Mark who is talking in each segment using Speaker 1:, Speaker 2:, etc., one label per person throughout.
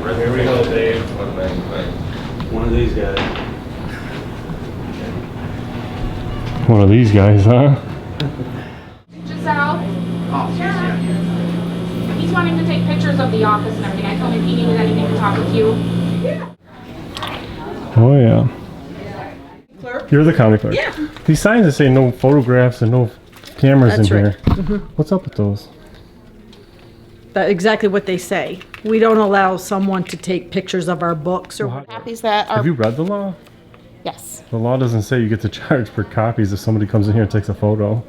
Speaker 1: Here we go, Dave. One of these guys. One of these guys, huh?
Speaker 2: Giselle? Oh, yeah. He's wanting to take pictures of the office and everything. I told him if he needed anything to talk with you.
Speaker 1: Oh, yeah.
Speaker 3: Clerk?
Speaker 1: You're the county clerk.
Speaker 3: Yeah.
Speaker 1: These signs that say no photographs and no cameras
Speaker 3: That's
Speaker 1: in
Speaker 3: right.
Speaker 1: here. What's up with those?
Speaker 3: That's exactly what they say. We don't allow someone to take pictures of our books or
Speaker 1: Well,
Speaker 2: Copies that are...
Speaker 1: have you read the law?
Speaker 2: Yes.
Speaker 1: The law doesn't say you get to charge for copies if somebody comes in here and takes a photo.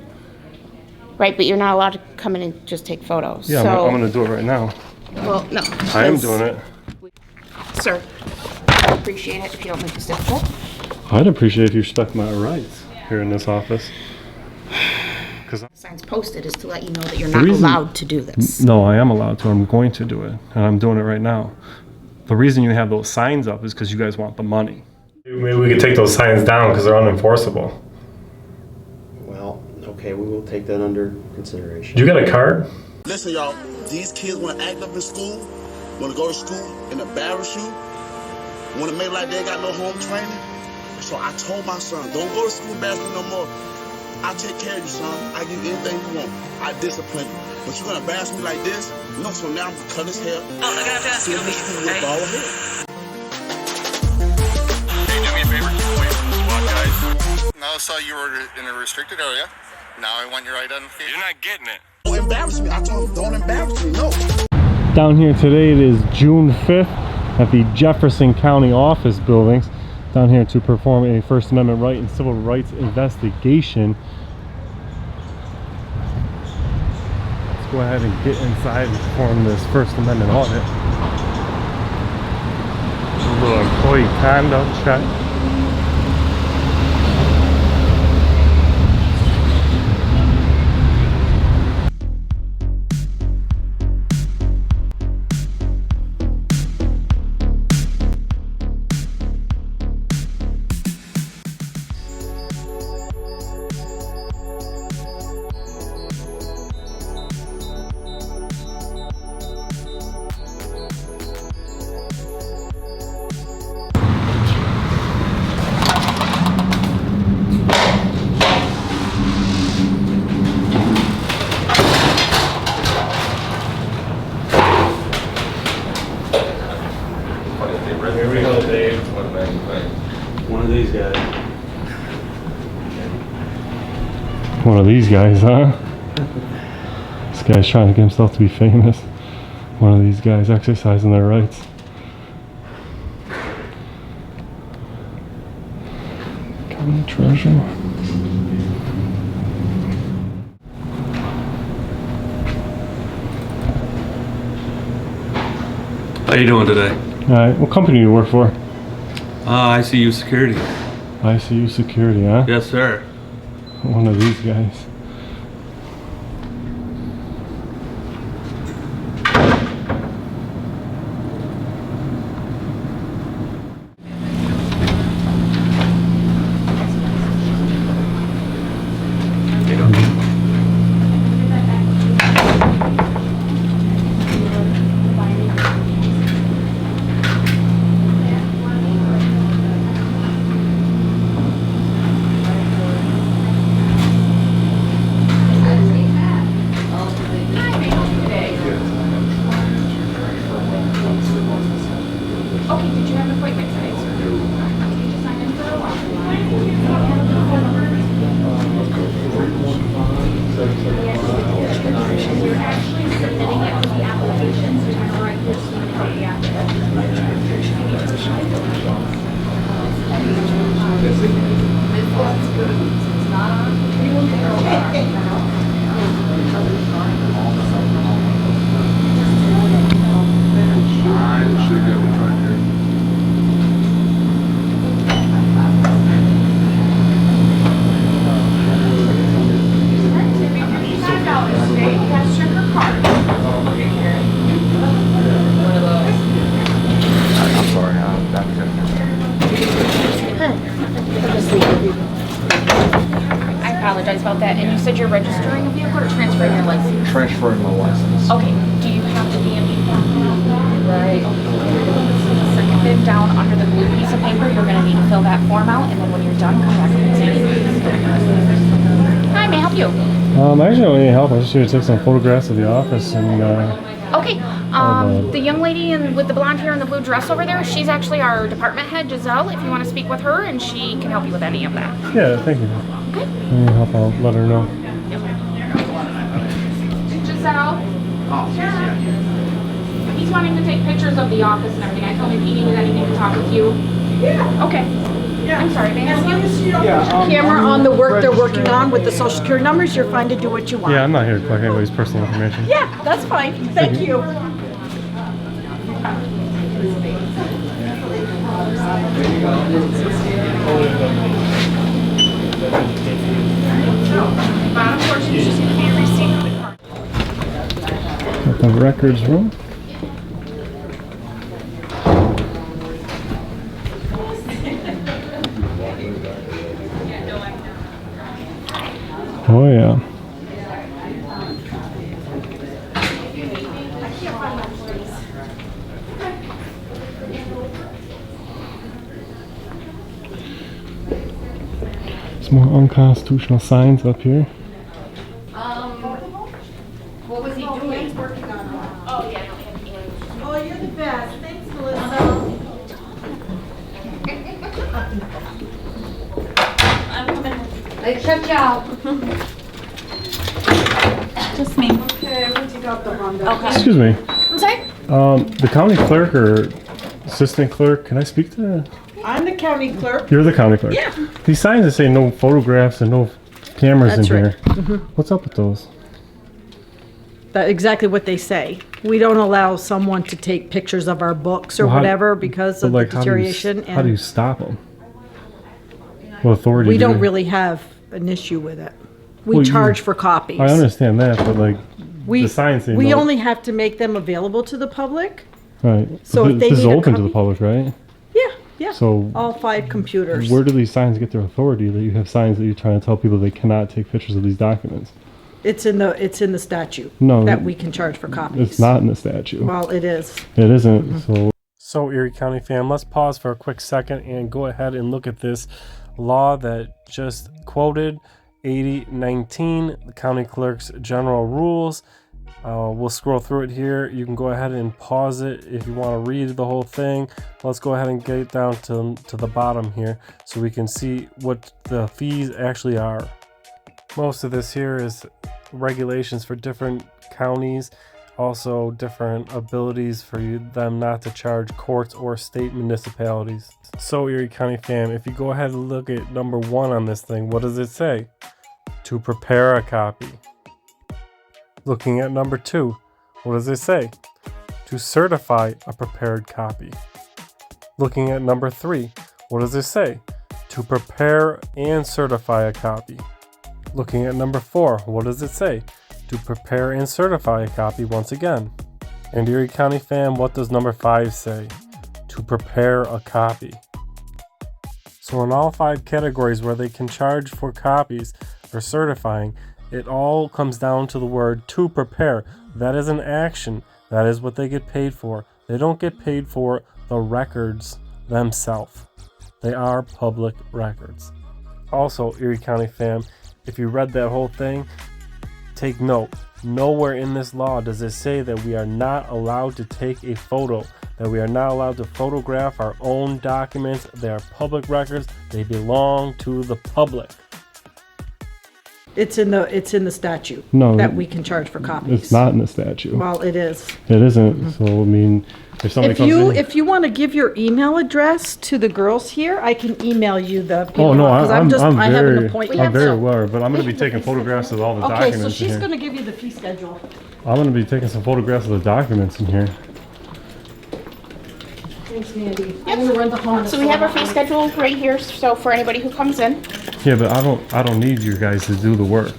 Speaker 2: Right, but you're not allowed to come in and just take photos.
Speaker 1: Yeah,
Speaker 2: so,
Speaker 1: I'm gonna do it right now.
Speaker 2: Well, no.
Speaker 1: I am
Speaker 2: because-
Speaker 1: doing it.
Speaker 2: Sir, I appreciate it if you don't make this difficult.
Speaker 1: I'd appreciate if you respect my rights here in this office.
Speaker 2: The sign's posted is to let you know that you're not
Speaker 1: reason-
Speaker 2: allowed to do this.
Speaker 1: No, I am allowed to. I'm going to do it, and I'm doing it right now. The reason you have those signs up is because you guys want the money. Maybe we could take those signs down because they're unenforceable.
Speaker 4: Well, okay, we will take that under consideration.
Speaker 1: You got a card?
Speaker 5: Listen, y'all, these kids want to act up in school, want to go to school and embarrass you, want to make like they got no home training. So I told my son, don't go to school embarrassing me no more. I'll take care of you, son. I give you anything you want. I discipline you. But you're going to embarrass me like this? No, so now I'm going to cut his hair.
Speaker 6: Oh, I gotta ask you, hey,
Speaker 5: Bald head.
Speaker 6: do me a favor, keep away from the SWAT guys. Now I saw you were in a restricted area. Now I want your identification. You're not getting it.
Speaker 5: Don't embarrass me. I told him, don't embarrass me. No.
Speaker 1: Down here today, it is June 5th at the Jefferson County Office Buildings. Down here to perform a First Amendment right and civil rights investigation. Let's go ahead and get inside and perform this First Amendment audit. A little employee conduct check. Here we go, Dave. One of these guys. One of these guys, huh? This guy's trying to get himself to be famous. One of these guys exercising their rights. County treasurer.
Speaker 7: How you doing today?
Speaker 1: Alright, what company do you work for?
Speaker 7: ICU Security.
Speaker 1: ICU Security, huh?
Speaker 7: Yes, sir.
Speaker 1: One of these guys.
Speaker 2: Okay, did you have an appointment today, sir? Did you sign in for a while? You're actually submitting it to the application, so you're gonna write this one for the I apologize about that. And you said you're registering a vehicle or transferring your license?
Speaker 4: Transferring my license.
Speaker 2: Okay, do you have the DMV form? Right. of paper. You're going to need to fill that form out, and then when you're done, come back and see me. Hi, may I help you?
Speaker 1: Actually, I don't need any help. I was just here to take some photographs of the office and,
Speaker 2: Okay, the young lady with the blonde hair and the blue dress over there, she's actually our department head, Giselle, if you want to speak with her, and she can help you with any of that.
Speaker 1: yeah, thank you.
Speaker 2: Okay.
Speaker 1: Any help, I'll let her know.
Speaker 2: Giselle? He's wanting to take pictures of the office and everything. I told him if he needed anything to talk with you. Yeah. Okay. Yeah. I'm sorry, may I ask you?
Speaker 3: Camera on the work they're working on with the social security numbers, you're fine to do what you want.
Speaker 1: Yeah, I'm not here to collect anybody's personal information.
Speaker 3: Yeah, that's fine. Thank you.
Speaker 2: Bottom portion is just going to be a receipt of the card.
Speaker 1: Got the records room. Oh yeah. Some more unconstitutional signs up here.
Speaker 2: What was he doing? He's working on one. Oh, yeah.
Speaker 3: Oh, you're the best. Thanks, Melissa.
Speaker 8: They checked you out.
Speaker 2: Just me.
Speaker 3: Okay, we'll take out the Honda.
Speaker 2: Okay.
Speaker 1: Excuse me.
Speaker 2: I'm sorry?
Speaker 1: The county clerk or assistant clerk, can I speak to?
Speaker 3: I'm the county clerk.
Speaker 1: You're the county clerk.
Speaker 3: Yeah.
Speaker 1: These signs that say no photographs and no cameras
Speaker 3: That's
Speaker 1: in
Speaker 3: right.
Speaker 1: here. What's up with those?
Speaker 3: That's exactly what they say. We don't allow someone to take pictures of our books or
Speaker 1: Well, how-
Speaker 3: whatever because
Speaker 1: But
Speaker 3: of
Speaker 1: like,
Speaker 3: the deterioration.
Speaker 1: how do you stop them? What authority?
Speaker 3: We
Speaker 1: do
Speaker 3: don't
Speaker 1: you-
Speaker 3: really have an issue with it. We
Speaker 1: Well, you-
Speaker 3: charge for copies.
Speaker 1: I understand that, but like
Speaker 3: We,
Speaker 1: the signs say
Speaker 3: we
Speaker 1: no.
Speaker 3: only have to make them available to the public.
Speaker 1: Right.
Speaker 3: So
Speaker 1: But
Speaker 3: if they
Speaker 1: this is
Speaker 3: need a
Speaker 1: open to the
Speaker 3: copy-
Speaker 1: public, right?
Speaker 3: Yeah, yeah.
Speaker 1: So
Speaker 3: All 5 computers.
Speaker 1: where do these signs get their authority? That you have signs that you're trying to tell people they cannot take pictures of these documents?
Speaker 3: It's in the statute.
Speaker 1: No,
Speaker 3: that we can charge for copies.
Speaker 1: It's not in the statute.
Speaker 3: Well, it is.
Speaker 1: It isn't. So Erie County fam, let's pause for a quick second and go ahead and look at this law that just quoted 8019, the county clerk's general rules. We'll scroll through it here. You can go ahead and pause it if you want to read the whole thing. Let's go ahead and get it down to the bottom here so we can see what the fees actually are. Most of this here is regulations for different counties, also different abilities for them not to charge courts or state municipalities. So Erie County fam, if you go ahead and look at number 1 on this thing, what does it say? To prepare a copy. Looking at number 2, what does it say? To certify a prepared copy. Looking at number 3, what does it say? To prepare and certify a copy. Looking at number 4, what does it say? To prepare and certify a copy once again. And Erie County fam, what does number 5 say? To prepare a copy. So in all 5 categories where they can charge for copies or certifying, it all comes down to the word to prepare. That is an action. That is what they get paid for. They don't get paid for the records themselves. They are public records. Also, Erie County fam, if you read that whole thing, take note. Nowhere in this law does it say that we are not allowed to take a photo, that we are not allowed to photograph our own documents. They are public records. They belong to the public.
Speaker 3: It's in the statute.
Speaker 1: No,
Speaker 3: that we can charge for copies.
Speaker 1: It's not in the statute.
Speaker 3: Well, it is.
Speaker 1: It isn't. So I mean, if somebody comes in,
Speaker 3: If you want to give your email address to the girls here, I can email you the.
Speaker 1: oh no,
Speaker 3: because
Speaker 1: I'm
Speaker 3: I have an
Speaker 1: very,
Speaker 3: appointment.
Speaker 1: I'm very aware, but I'm going to be taking photographs of all the
Speaker 3: Okay,
Speaker 1: documents
Speaker 3: so
Speaker 1: in
Speaker 3: she's
Speaker 1: here.
Speaker 3: going to give you the fee schedule.
Speaker 1: I'm going to be taking some photographs of the documents in here.
Speaker 3: Thanks, Mandy. I'm going to run the home.
Speaker 2: So we have our fee schedule right here, so for anybody who comes in.
Speaker 1: Yeah, but I don't need you guys to do the work.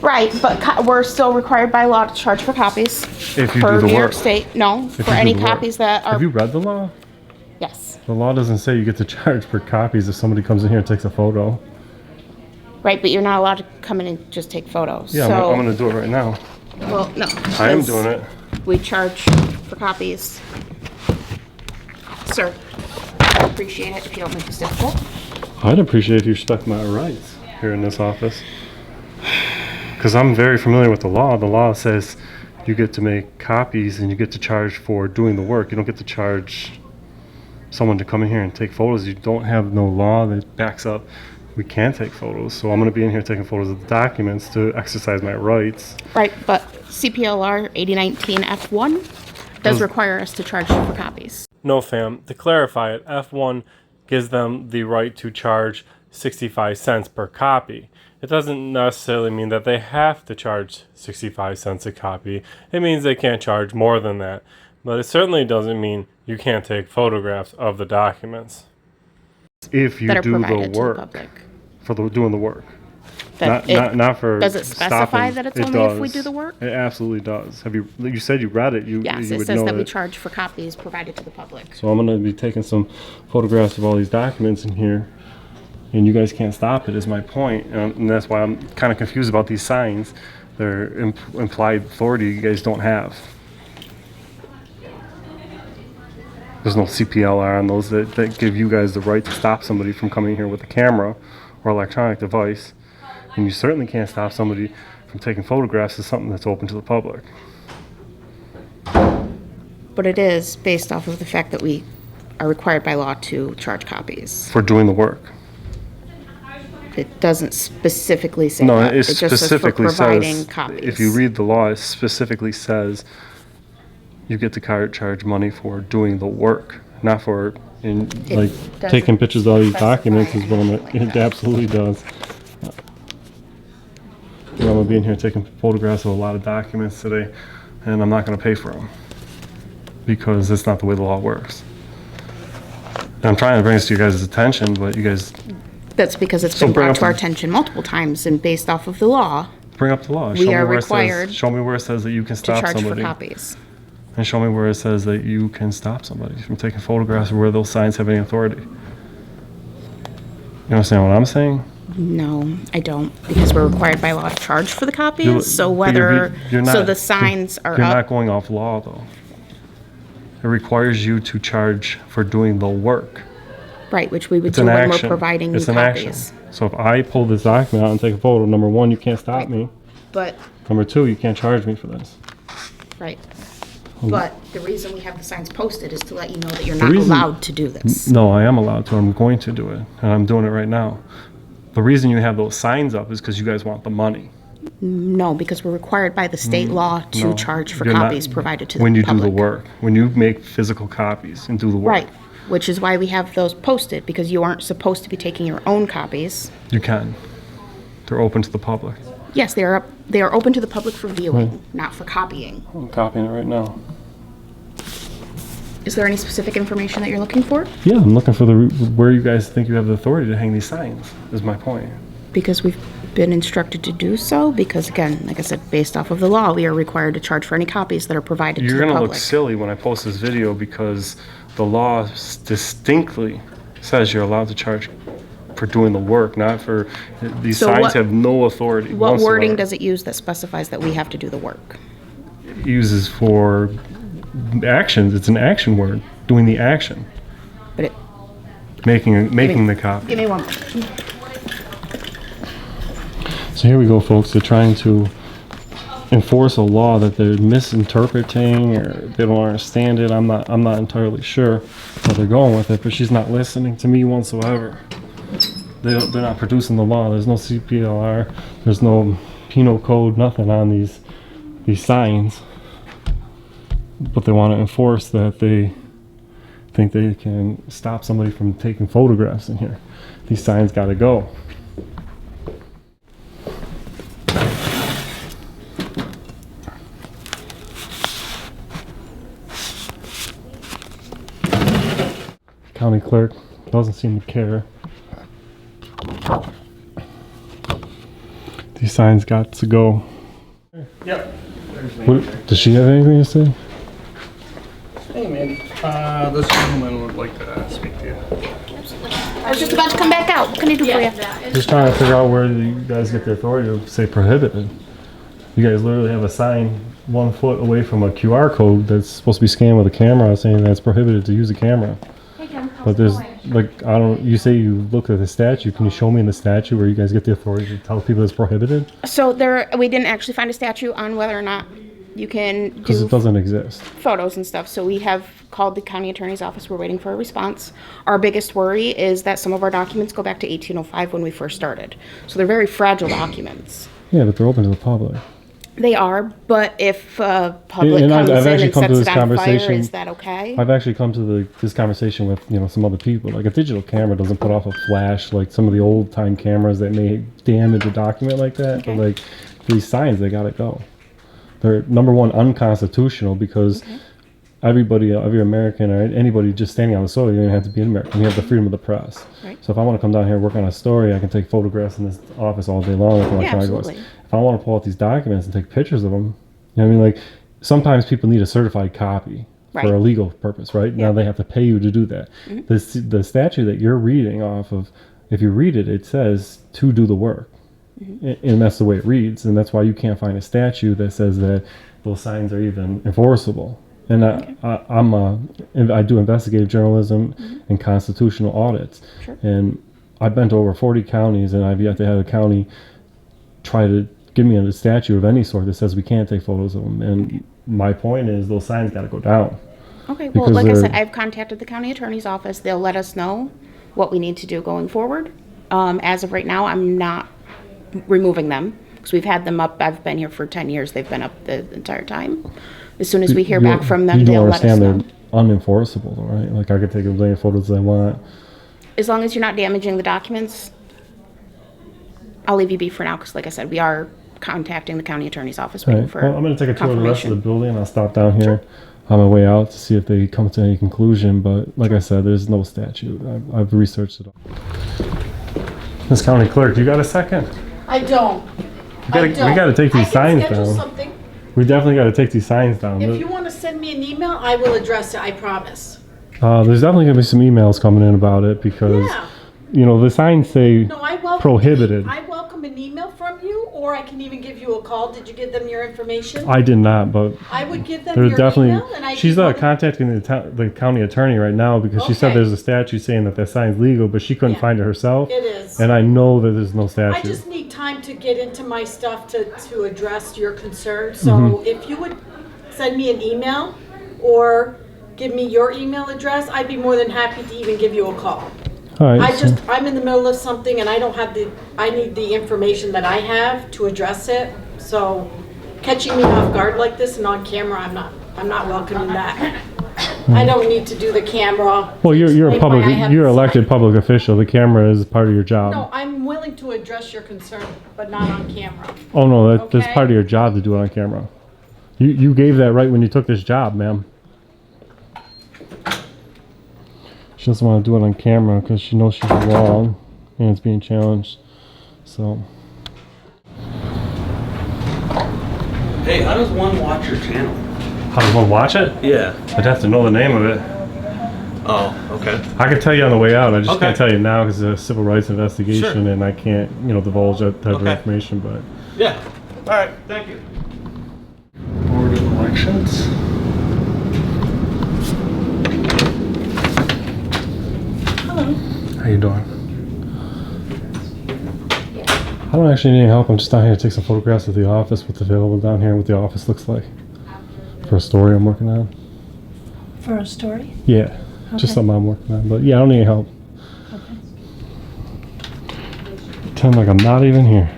Speaker 2: Right, but we're still required by law to charge for copies.
Speaker 1: If you
Speaker 2: For
Speaker 1: do the
Speaker 2: New
Speaker 1: work.
Speaker 2: York State, no,
Speaker 1: If
Speaker 2: for
Speaker 1: you do
Speaker 2: any
Speaker 1: the work.
Speaker 2: copies that are,
Speaker 1: Have you read the law?
Speaker 2: yes.
Speaker 1: The law doesn't say you get to charge for copies if somebody comes in here and takes a photo.
Speaker 2: Right, but you're not allowed to come in and just take photos.
Speaker 1: Yeah,
Speaker 2: So,
Speaker 1: I'm going to do it right now.
Speaker 2: well, no.
Speaker 1: I am
Speaker 2: because
Speaker 1: doing it.
Speaker 2: We charge for copies. Sir. appreciate it if you don't make this difficult.
Speaker 1: I'd appreciate if you respect my rights here in this office. Because I'm very familiar with the law. The law says you get to make copies and you get to charge for doing the work. You don't get to charge someone to come in here and take photos. You don't have no law that backs up we can take photos. So I'm going to be in here taking photos of the documents to exercise my rights.
Speaker 2: Right, but CPLR 8019 F1 does require us to charge for copies.
Speaker 1: No, fam. To clarify it, F1 gives them the right to charge 65 cents per copy. It doesn't necessarily mean that they have to charge 65 cents a copy. It means they can't charge more than that. But it certainly doesn't mean you can't take photographs of the documents. If you do the work. For doing the work. Not for
Speaker 2: Does it specify
Speaker 1: stopping.
Speaker 2: that it's
Speaker 1: It
Speaker 2: only if we
Speaker 1: does.
Speaker 2: do the work?
Speaker 1: It absolutely does. You said you read it.
Speaker 2: Yes,
Speaker 1: you
Speaker 2: it
Speaker 1: would
Speaker 2: says
Speaker 1: know
Speaker 2: that we
Speaker 1: it.
Speaker 2: charge for copies provided to the public.
Speaker 1: So I'm going to be taking some photographs of all these documents in here, and you guys can't stop it, is my point. And that's why I'm kind of confused about these signs. They're implied authority you guys don't have. There's no CPLR on those that give you guys the right to stop somebody from coming here with a camera or electronic device. And you certainly can't stop somebody from taking photographs of something that's open to the public.
Speaker 2: But it is based off of the fact that we are required by law to charge copies.
Speaker 1: For doing the work.
Speaker 2: It doesn't specifically say
Speaker 1: No,
Speaker 2: that.
Speaker 1: it
Speaker 2: just says for
Speaker 1: specifically
Speaker 2: providing
Speaker 1: says,
Speaker 2: copies.
Speaker 1: if you read the law, it specifically says you get to charge money for doing the work, not for
Speaker 2: doesn't
Speaker 1: taking pictures of all these
Speaker 2: specify
Speaker 1: documents is what
Speaker 2: anything like
Speaker 1: it
Speaker 2: that.
Speaker 1: absolutely does. I'm going to be in here taking photographs of a lot of documents today, and I'm not going to pay for them because that's not the way the law works. And I'm trying to bring this to you guys' attention, but you guys
Speaker 2: That's because it's
Speaker 1: So
Speaker 2: been
Speaker 1: bring
Speaker 2: brought
Speaker 1: up
Speaker 2: to our
Speaker 1: the-
Speaker 2: attention multiple times and based off of the law
Speaker 1: bring up the law.
Speaker 2: We are
Speaker 1: where
Speaker 2: required
Speaker 1: show me where it says that you can
Speaker 2: to
Speaker 1: stop
Speaker 2: charge
Speaker 1: somebody.
Speaker 2: for copies.
Speaker 1: And show me where it says that you can stop somebody from taking photographs or where those signs have any authority. You understand what I'm saying?
Speaker 2: No, I don't, because we're required by law to charge for the copies.
Speaker 1: You-
Speaker 2: So
Speaker 1: but you're-
Speaker 2: whether,
Speaker 1: you're
Speaker 2: so
Speaker 1: not-
Speaker 2: the signs are
Speaker 1: You're not
Speaker 2: up.
Speaker 1: going off law, though. It requires you to charge for doing the work.
Speaker 2: Right, which we would
Speaker 1: It's
Speaker 2: do
Speaker 1: an
Speaker 2: when
Speaker 1: action.
Speaker 2: we're providing new
Speaker 1: It's an action.
Speaker 2: copies.
Speaker 1: So if I pull this document out and take a photo, number one, you can't stop me.
Speaker 2: But,
Speaker 1: Number two, you can't charge me for this.
Speaker 2: right. But the reason we have the signs posted is to let you know that you're
Speaker 1: The
Speaker 2: not
Speaker 1: reason-
Speaker 2: allowed to do this.
Speaker 1: No, I am allowed to. I'm going to do it. And I'm doing it right now. The reason you have those signs up is because you guys want the money.
Speaker 2: No, because we're required by the state law to
Speaker 1: No,
Speaker 2: charge for
Speaker 1: you're not-
Speaker 2: copies provided to the
Speaker 1: when you
Speaker 2: public.
Speaker 1: do the work. When you make physical copies and do the work.
Speaker 2: Right, which is why we have those posted, because you aren't supposed to be taking your own copies.
Speaker 1: You can. They're open to the public.
Speaker 2: Yes, they are open to the public for viewing, not for copying.
Speaker 1: I'm copying it right now.
Speaker 2: Is there any specific information that you're looking for?
Speaker 1: Yeah, I'm looking for where you guys think you have the authority to hang these signs, is my point.
Speaker 2: Because we've been instructed to do so, because again, like I said, based off of the law, we are required to charge for any copies that are provided to
Speaker 1: You're
Speaker 2: the
Speaker 1: going to
Speaker 2: public.
Speaker 1: look silly when I post this video because the law distinctly says you're allowed to charge for doing the work, not for... These
Speaker 2: So
Speaker 1: signs
Speaker 2: what-
Speaker 1: have no authority
Speaker 2: What
Speaker 1: whatsoever.
Speaker 2: wording does it use that specifies that we have to do the work?
Speaker 1: It uses for actions. It's an action word. Doing the action.
Speaker 2: But it,
Speaker 1: Making the copy.
Speaker 2: give me one.
Speaker 1: So here we go, folks. They're trying to enforce a law that they're misinterpreting or they don't understand it. I'm not entirely sure where they're going with it, but she's not listening to me whatsoever. They're not producing the law. There's no CPLR. There's no penal code. Nothing on these signs. But they want to enforce that they think they can stop somebody from taking photographs in here. These signs got to go. County clerk doesn't seem to care. These signs got to go.
Speaker 9: Yep.
Speaker 1: What, does she have anything to say?
Speaker 9: Hey, man. This gentleman would like to speak to you.
Speaker 2: I was just about to come back out. What can I do for you?
Speaker 1: Just trying to figure out where you guys get the authority to say prohibited. You guys literally have a sign 1 foot away from a QR code that's supposed to be scanned with a camera saying that it's prohibited to use a camera.
Speaker 2: Hey, Ken, how
Speaker 1: But there's like I don't. You say you look at the statute. Can you show me in the statute where you guys get the authority to tell people it's prohibited?
Speaker 2: So we didn't actually find a statute on whether or not you can
Speaker 1: Because
Speaker 2: do
Speaker 1: it doesn't exist.
Speaker 2: photos and stuff. So we have called the county attorney's office. We're waiting for a response. Our biggest worry is that some of our documents go back to 1805 when we first started. So they're very fragile documents.
Speaker 1: Yeah, but they're open to the public.
Speaker 2: They are, but if public
Speaker 1: And
Speaker 2: comes
Speaker 1: I've
Speaker 2: in
Speaker 1: actually
Speaker 2: and
Speaker 1: come to
Speaker 2: sets
Speaker 1: this
Speaker 2: it on fire,
Speaker 1: conversation.
Speaker 2: is that okay?
Speaker 1: I've actually come to this conversation with some other people. Like a digital camera doesn't put off a flash like some of the old time cameras that may damage a document like that.
Speaker 2: Okay.
Speaker 1: But like these signs, they gotta go. They're number one unconstitutional because everybody, every American or anybody just standing on the soil, you don't even have to be an American. You have the freedom of the press.
Speaker 2: Right.
Speaker 1: So if I want to come down here and work on a story, I can take photographs in this office all day long.
Speaker 2: Yeah, absolutely.
Speaker 1: If I want to pull out these documents and take pictures of them, you know what I mean? Like sometimes people need a certified copy
Speaker 2: Right.
Speaker 1: for a legal purpose, right?
Speaker 2: Yeah.
Speaker 1: Now they have to pay you to do that. The statute that you're reading off of, if you read it, it says to do the work. And that's the way it reads, and that's why you can't find a statute that says that those signs are even enforceable. And I do investigative journalism and constitutional audits,
Speaker 2: Sure.
Speaker 1: and I've been to over 40 counties, and I've yet to have a county try to give me a statute of any sort that says we can't take photos of them. And my point is, those signs got to go down.
Speaker 2: Okay, well,
Speaker 1: Because
Speaker 2: like I said,
Speaker 1: they're-
Speaker 2: I've contacted the county attorney's office. They'll let us know what we need to do going forward. As of right now, I'm not removing them because we've had them up. I've been here for 10 years. They've been up the entire time. As soon as we hear back from them,
Speaker 1: You don't
Speaker 2: they'll let us
Speaker 1: understand
Speaker 2: know.
Speaker 1: they're unenforceable, though, right? Like I could take as many photos as I want.
Speaker 2: As long as you're not damaging the documents, I'll leave you be for now because, like I said, we are contacting the county attorney's office waiting
Speaker 1: Right.
Speaker 2: for
Speaker 1: Well, I'm going to take a tour of the rest of the
Speaker 2: confirmation.
Speaker 1: building. I'll stop down here on my way out to see if they come to any conclusion. But like I said, there's no statute. I've researched it all. Miss County Clerk, you got a second?
Speaker 3: I don't.
Speaker 1: We got to take these signs down.
Speaker 3: Something.
Speaker 1: We definitely got to take these signs down.
Speaker 3: If you want to send me an email, I will address it, I promise.
Speaker 1: There's definitely going to be some emails coming in about it because,
Speaker 3: Yeah.
Speaker 1: the signs say
Speaker 3: No, I welcome.
Speaker 1: prohibited.
Speaker 3: I welcome an email from you, or I can even give you a call. Did you give them your information?
Speaker 1: I did not, but
Speaker 3: I would give them
Speaker 1: there's
Speaker 3: your
Speaker 1: definitely.
Speaker 3: email, and I.
Speaker 1: She's contacting the county attorney right now because she said
Speaker 3: Okay.
Speaker 1: there's a statute saying that sign's legal, but she couldn't
Speaker 3: Yeah.
Speaker 1: find it herself.
Speaker 3: It is.
Speaker 1: And I know that there's no
Speaker 3: I
Speaker 1: statute.
Speaker 3: just need time to get into my stuff to address your concerns. So
Speaker 1: Mm-hmm.
Speaker 3: if you would send me an email or give me your email address, I'd be more than happy to even give you a call.
Speaker 1: All right.
Speaker 3: I'm in the middle of something and I don't have I need the information that I have to address it. So catching me off guard like this and on camera, I'm not welcoming that. I don't need to do the camera.
Speaker 1: Well, you're a
Speaker 3: explain why I
Speaker 1: public,
Speaker 3: haven't
Speaker 1: you're an
Speaker 3: signed.
Speaker 1: elected public official. The camera is part of your job.
Speaker 3: No, I'm willing to address your concern, but not on camera.
Speaker 1: Oh no, that's
Speaker 3: Okay.
Speaker 1: part of your job to do it on camera. You gave that right when you took this job, ma'am. She doesn't want to do it on camera because she knows she's wrong and it's being challenged. So
Speaker 7: Hey, how does one watch your channel?
Speaker 1: how does one watch it?
Speaker 7: Yeah.
Speaker 1: I'd have to know the name of it.
Speaker 7: Oh, okay.
Speaker 1: I could tell you on the way out. I just
Speaker 7: Okay.
Speaker 1: can't tell you now because it's a civil rights investigation
Speaker 7: Sure.
Speaker 1: and I can't, divulge that type of
Speaker 7: Okay.
Speaker 1: information. But
Speaker 7: Yeah. All right. Thank you.
Speaker 1: Board of Elections. How you doing? I don't actually need any help. I'm just down here to take some photographs of the office, what's available down here, what the office looks like for a story I'm working on.
Speaker 8: For a story?
Speaker 1: Yeah, just something I'm working on. But yeah, I don't need any help. Pretend like I'm not even here.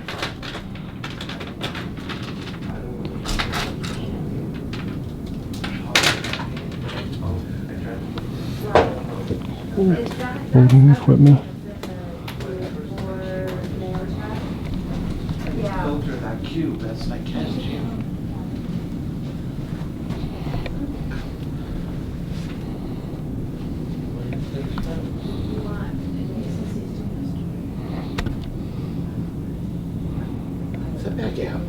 Speaker 1: Holding equipment.
Speaker 9: Filter that cube best I can, Jim.
Speaker 4: Sit back out.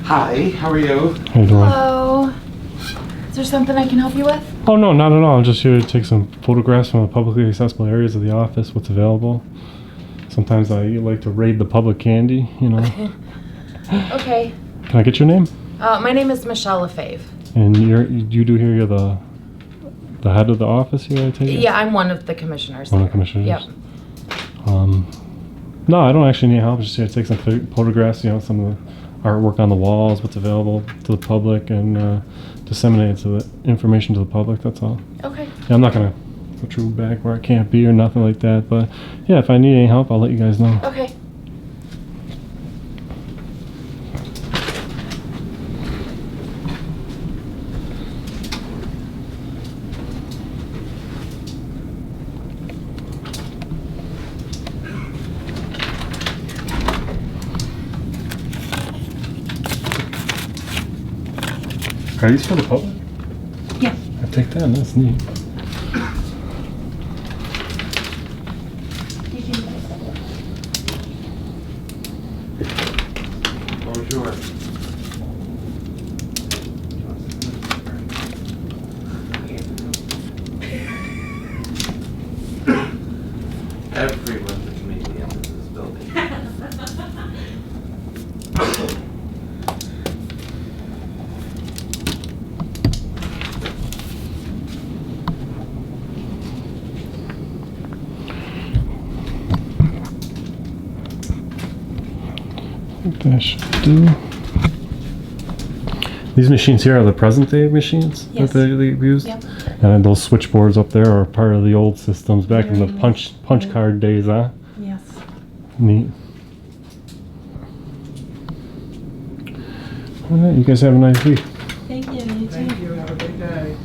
Speaker 9: Hi, how are you?
Speaker 1: How you doing?
Speaker 8: Hello. Is there something I can help you with?
Speaker 1: Oh no, not at all. I'm just here to take some photographs from the publicly accessible areas of the office, what's available. Sometimes I like to raid the public candy, you know.
Speaker 8: Okay.
Speaker 1: Can I get your name?
Speaker 8: My name is Michelle Lefebvre.
Speaker 1: And you do here, you're the head of the office here, I take it?
Speaker 8: Yeah, I'm one of the commissioners.
Speaker 1: One of the commissioners?
Speaker 8: Yep.
Speaker 1: No, I don't actually need help. Just here to take some photographs, you know, some of the artwork on the walls, what's available to the public, and disseminate the information to the public, that's all.
Speaker 8: Okay.
Speaker 1: Yeah, I'm not going to put you back where I can't be or nothing like that, but yeah, if I need any help, I'll let you guys know.
Speaker 8: Okay.
Speaker 1: Are these for the public?
Speaker 8: Yeah.
Speaker 1: I take that, that's neat.
Speaker 7: Bonjour. Everyone's a comedian in this building.
Speaker 1: That should do. These machines here are the present day machines
Speaker 8: Yes.
Speaker 1: that they've used?
Speaker 8: Yep.
Speaker 1: And then those switchboards up there are part of the old systems back in the punch card days, huh?
Speaker 8: Yes.
Speaker 1: Neat. All right, you guys have a nice week.
Speaker 8: Thank you. You too.
Speaker 9: Thank you. Have a good day.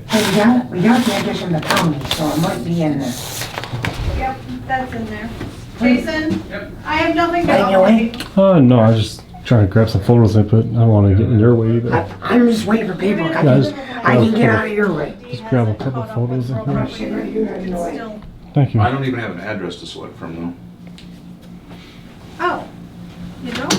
Speaker 10: Hey, we got the address from the county, so it might be in there.
Speaker 11: Yep, that's in there. Jason?
Speaker 9: Yep.
Speaker 11: I have nothing to
Speaker 10: Getting your way?
Speaker 1: No, I was just trying to grab some photos and put. I don't want to get in your way either.
Speaker 10: I'm just waiting for paperwork.
Speaker 1: Yeah, just
Speaker 10: I can get out of your way.
Speaker 1: Just grab a couple photos in here.
Speaker 10: Sit right here, out of your way.
Speaker 11: Still.
Speaker 1: Thank you.
Speaker 7: I don't even have an address to select from though.
Speaker 11: Oh, you don't?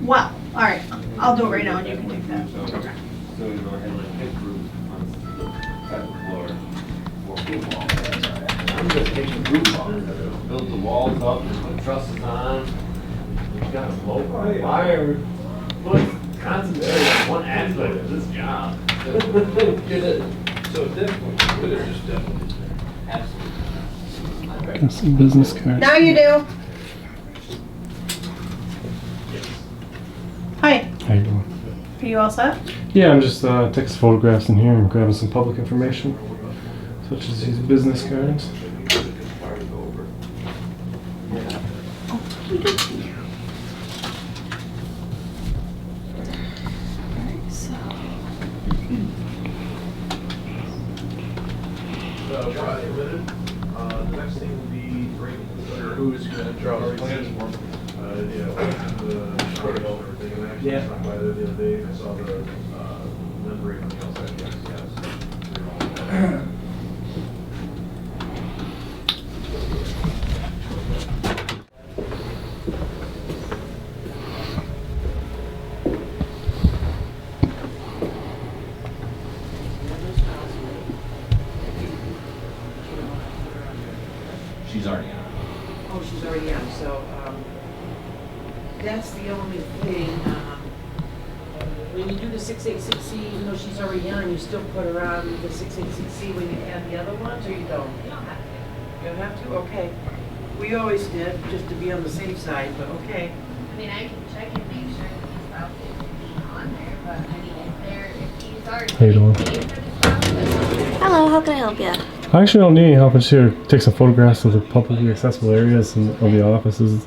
Speaker 11: Well, all right, I'll do it right now and you can take that.
Speaker 7: Okay.
Speaker 9: So we go ahead and hit roof on the second floor. I'm just taking roof off, build the walls up, put trusses on. You gotta blow by wire. Look, concentrate on one aspect of this job. Get it. So difficult, but it's just difficult. Absolutely.
Speaker 1: Got some business cards.
Speaker 11: Now you do. Hi,
Speaker 1: How you doing?
Speaker 11: are you all set?
Speaker 1: Yeah, I'm just taking some photographs in here and grabbing some public information, such as these business cards.
Speaker 9: The next thing will be who's gonna draw the plans for them. The protocol and everything, and I actually stopped by there the other day, and I saw the membrane on the outside, yes.
Speaker 7: She's already on.
Speaker 10: Oh, she's already on, so, that's the only thing, when you do the 686C, even though she's already on, you still put her on the 686C when you add the other ones, or you don't? You don't have to. You don't have to? Okay. We always did, just to be on the safe side, but okay.
Speaker 12: I mean, I can check and make sure that he's about to be on there, but I mean, if he's already
Speaker 1: How you doing?
Speaker 12: paid for this process. Hello, how can I help you?
Speaker 1: I actually don't need any help. I'm just here to take some photographs of the publicly accessible areas and of the offices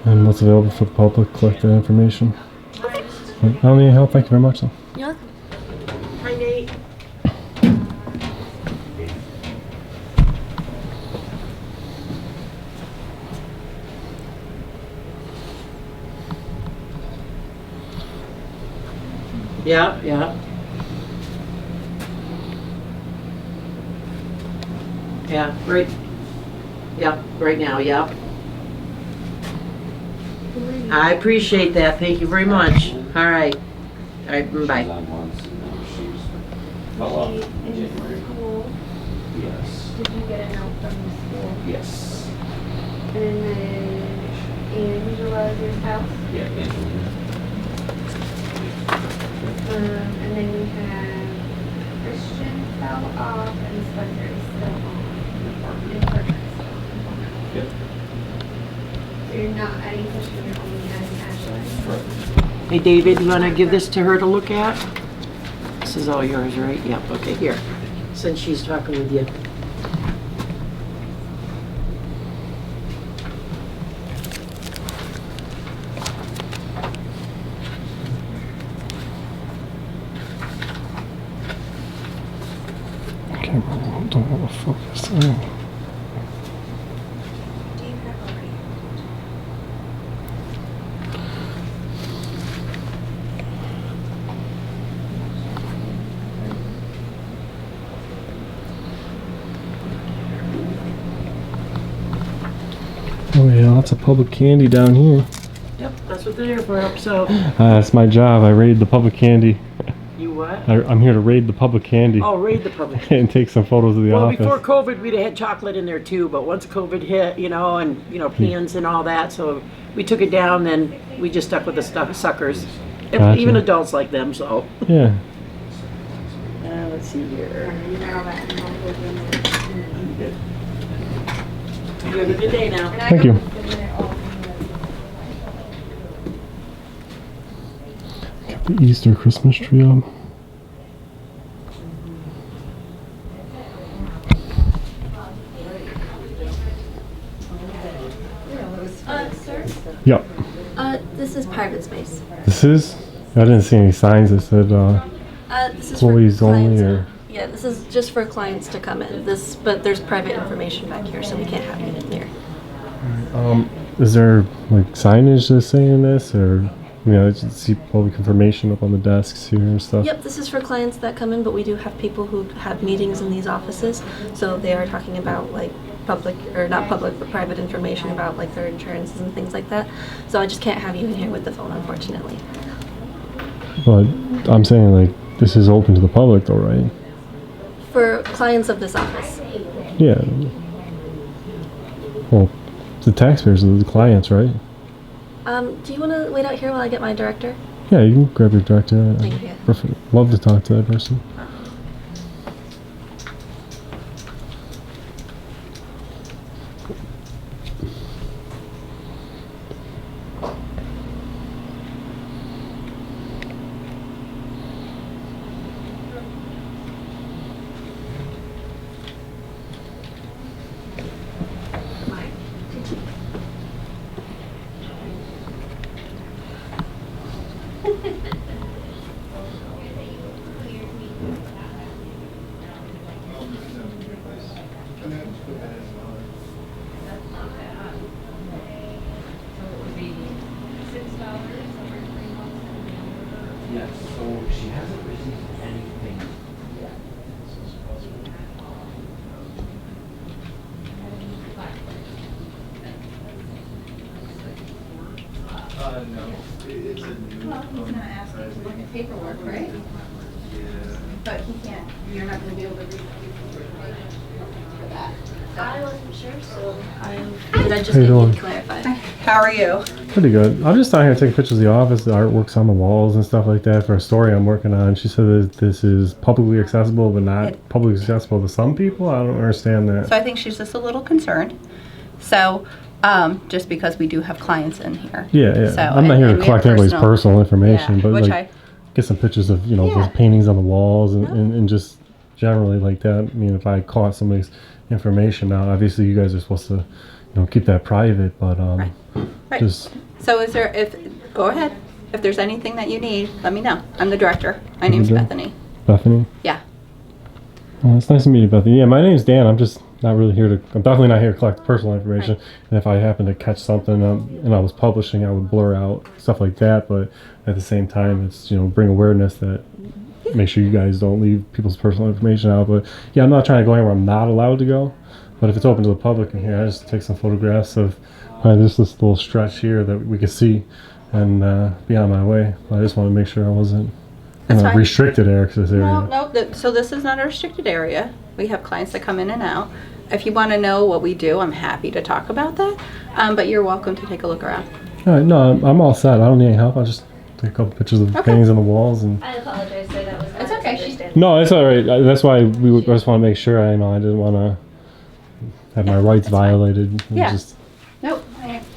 Speaker 1: and what's available for the public, collect that information. I don't need any help. Thank you very much, though.
Speaker 12: You're welcome.
Speaker 10: Hi, Nate. Yeah, yeah. Yeah, right. Yeah, right now, yeah. I appreciate that. Thank you very much. All right. All right, bye.
Speaker 12: In school,
Speaker 9: Yes.
Speaker 12: did you get a note from the school?
Speaker 9: Yes.
Speaker 12: And then Angela's house?
Speaker 9: Yeah, Angelina.
Speaker 12: And then you have Christian fell off and Spencer is still on. And Parker's still on.
Speaker 9: Yep.
Speaker 12: So you're not adding Christian, you're only adding Ashley?
Speaker 10: Hey, David, you want to give this to her to look at? This is all yours, right? Yep, okay, here. Since she's talking with you.
Speaker 1: Camera don't want to focus. Oh. Oh yeah, lots of public candy down here.
Speaker 10: Yep, that's what they're here for, so.
Speaker 1: That's my job. I raid the public candy.
Speaker 10: You what?
Speaker 1: I'm here to raid the public candy.
Speaker 10: Oh, raid the public.
Speaker 1: And take some photos of the
Speaker 10: Well,
Speaker 1: office.
Speaker 10: before COVID, we'd have had chocolate in there too, but once COVID hit, you know, and, you know, cans and all that, so we took it down, then we just stuck with the stuff, suckers. And
Speaker 1: Gotcha.
Speaker 10: even adults like them, so.
Speaker 1: Yeah.
Speaker 10: Let's see here. You have a good day now.
Speaker 1: Thank you. Got the Easter Christmas tree up.
Speaker 13: Sir?
Speaker 1: Yep.
Speaker 13: This is private space.
Speaker 1: This is? I didn't see any signs that said
Speaker 13: This is for
Speaker 1: employees only
Speaker 13: clients.
Speaker 1: or.
Speaker 13: Yeah, this is just for clients to come in. But there's private information back here, so we can't have you in there.
Speaker 1: Is there like signage that's saying this, or you know, I just see public information up on the desks here and stuff?
Speaker 13: Yep, this is for clients that come in, but we do have people who have meetings in these offices, so they are talking about like public, or not public, but private information about like their insurances and things like that. So I just can't have you in here with the phone, unfortunately.
Speaker 1: But I'm saying like this is open to the public, though, right?
Speaker 13: For clients of this office.
Speaker 1: Yeah. Well, the taxpayers are the clients, right?
Speaker 13: Do you want to wait out here while I get my director?
Speaker 1: Yeah, you can grab your director.
Speaker 13: Thank you.
Speaker 1: Perfect. Love to talk to that person.
Speaker 9: Yes, so she hasn't received anything yet.
Speaker 11: No, it's a new. Well, he's gonna ask you to look at paperwork, right?
Speaker 9: Yeah.
Speaker 11: But he can't, you're not gonna be able to read information for that.
Speaker 13: I wasn't sure, so but I just
Speaker 1: How you
Speaker 13: need
Speaker 1: doing?
Speaker 13: to clarify.
Speaker 11: How are you?
Speaker 1: Pretty good. I'm just down here taking pictures of the office, the artwork's on the walls and stuff like that for a story I'm working on. She said that this is publicly accessible, but not publicly accessible to some people. I don't understand that.
Speaker 11: So I think she's just a little concerned. So, just because we do have clients in here.
Speaker 1: Yeah, yeah.
Speaker 11: So,
Speaker 1: I'm not here
Speaker 11: and
Speaker 1: to
Speaker 11: we
Speaker 1: collect
Speaker 11: have
Speaker 1: anybody's personal information,
Speaker 11: yeah,
Speaker 1: but
Speaker 11: which
Speaker 1: like get some pictures of, you know,
Speaker 11: Yeah.
Speaker 1: those paintings on the walls and just generally like that. I mean, if I caught somebody's information now, obviously you guys are supposed to, you know, keep that private, but
Speaker 11: Right.
Speaker 1: just
Speaker 11: So is there, go ahead. If there's anything that you need, let me know. I'm the director. My name's
Speaker 1: Director?
Speaker 11: Bethany.
Speaker 1: Bethany.
Speaker 11: Yeah.
Speaker 1: Well, it's nice to meet you, Bethany. Yeah, my name's Dan. I'm just not really here to. I'm definitely not here to collect personal information. And if I happen to catch something and I was publishing, I would blur out stuff like that. But at the same time, it's, you know, bring awareness that make sure you guys don't leave people's personal information out. But yeah, I'm not trying to go anywhere I'm not allowed to go. But if it's open to the public in here, I just take some photographs of Just this little stretch here that we could see and be on my way. I just want to make sure I wasn't in
Speaker 14: That's
Speaker 1: a
Speaker 14: fine.
Speaker 1: restricted access area.
Speaker 14: No, so this is not a restricted area. We have clients that come in and out. If you want to know what we do, I'm happy to talk about that. But you're welcome to take a look around.
Speaker 1: All right, no, I'm all set. I don't need any help. I'll just take a couple pictures of the paintings on the walls and.
Speaker 13: I apologize, sir. That was
Speaker 14: It's okay.
Speaker 1: No, it's all right. That's why I just want to make sure. I didn't want to have my rights violated.
Speaker 14: Yeah.
Speaker 1: Just,
Speaker 14: Nope,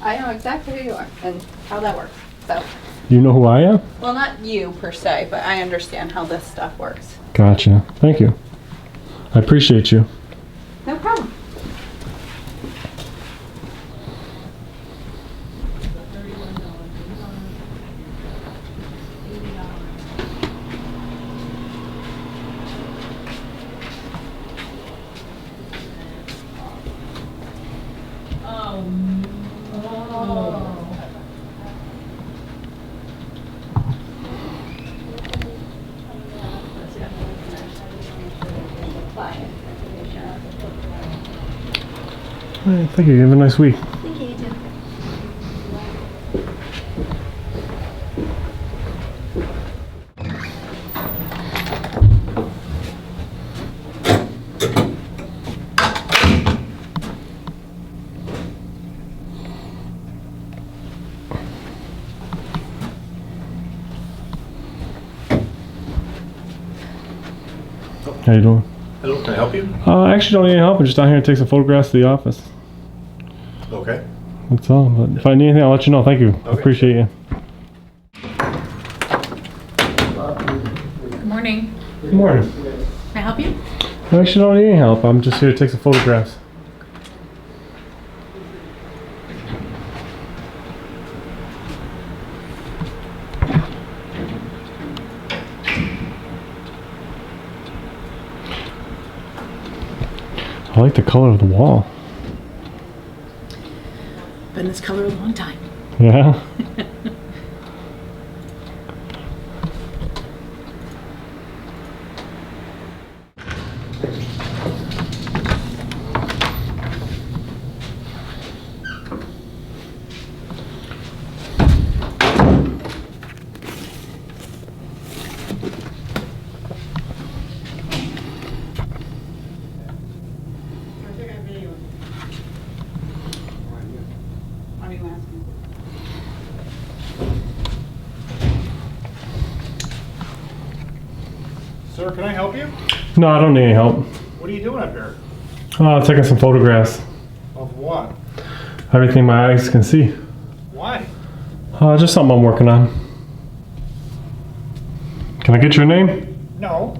Speaker 14: I know exactly who you are and how that works. So,
Speaker 1: you know who I am?
Speaker 14: well, not you per se, but I understand how this stuff works.
Speaker 1: Gotcha. Thank you. I appreciate you.
Speaker 14: No problem.
Speaker 1: All right, thank you. Have a nice week.
Speaker 13: Thank you, you too.
Speaker 1: How you doing?
Speaker 15: Hello, can I help you?
Speaker 1: I actually don't need any help. I'm just down here to take some photographs of the office.
Speaker 15: Okay.
Speaker 1: That's all. But if I need anything, I'll let you know. Thank you. I appreciate you.
Speaker 16: Good morning.
Speaker 1: Good morning.
Speaker 16: Can I help you?
Speaker 1: I actually don't need any help. I'm just here to take some photographs. I like the color of the wall.
Speaker 16: Been this color a long time.
Speaker 1: Yeah?
Speaker 15: Sir, can I help you?
Speaker 1: No, I don't need any help.
Speaker 15: What are you doing up here?
Speaker 1: Taking some photographs.
Speaker 15: Of what?
Speaker 1: Everything my eyes can see.
Speaker 15: Why?
Speaker 1: Just something I'm working on. Can I get your name?
Speaker 15: No.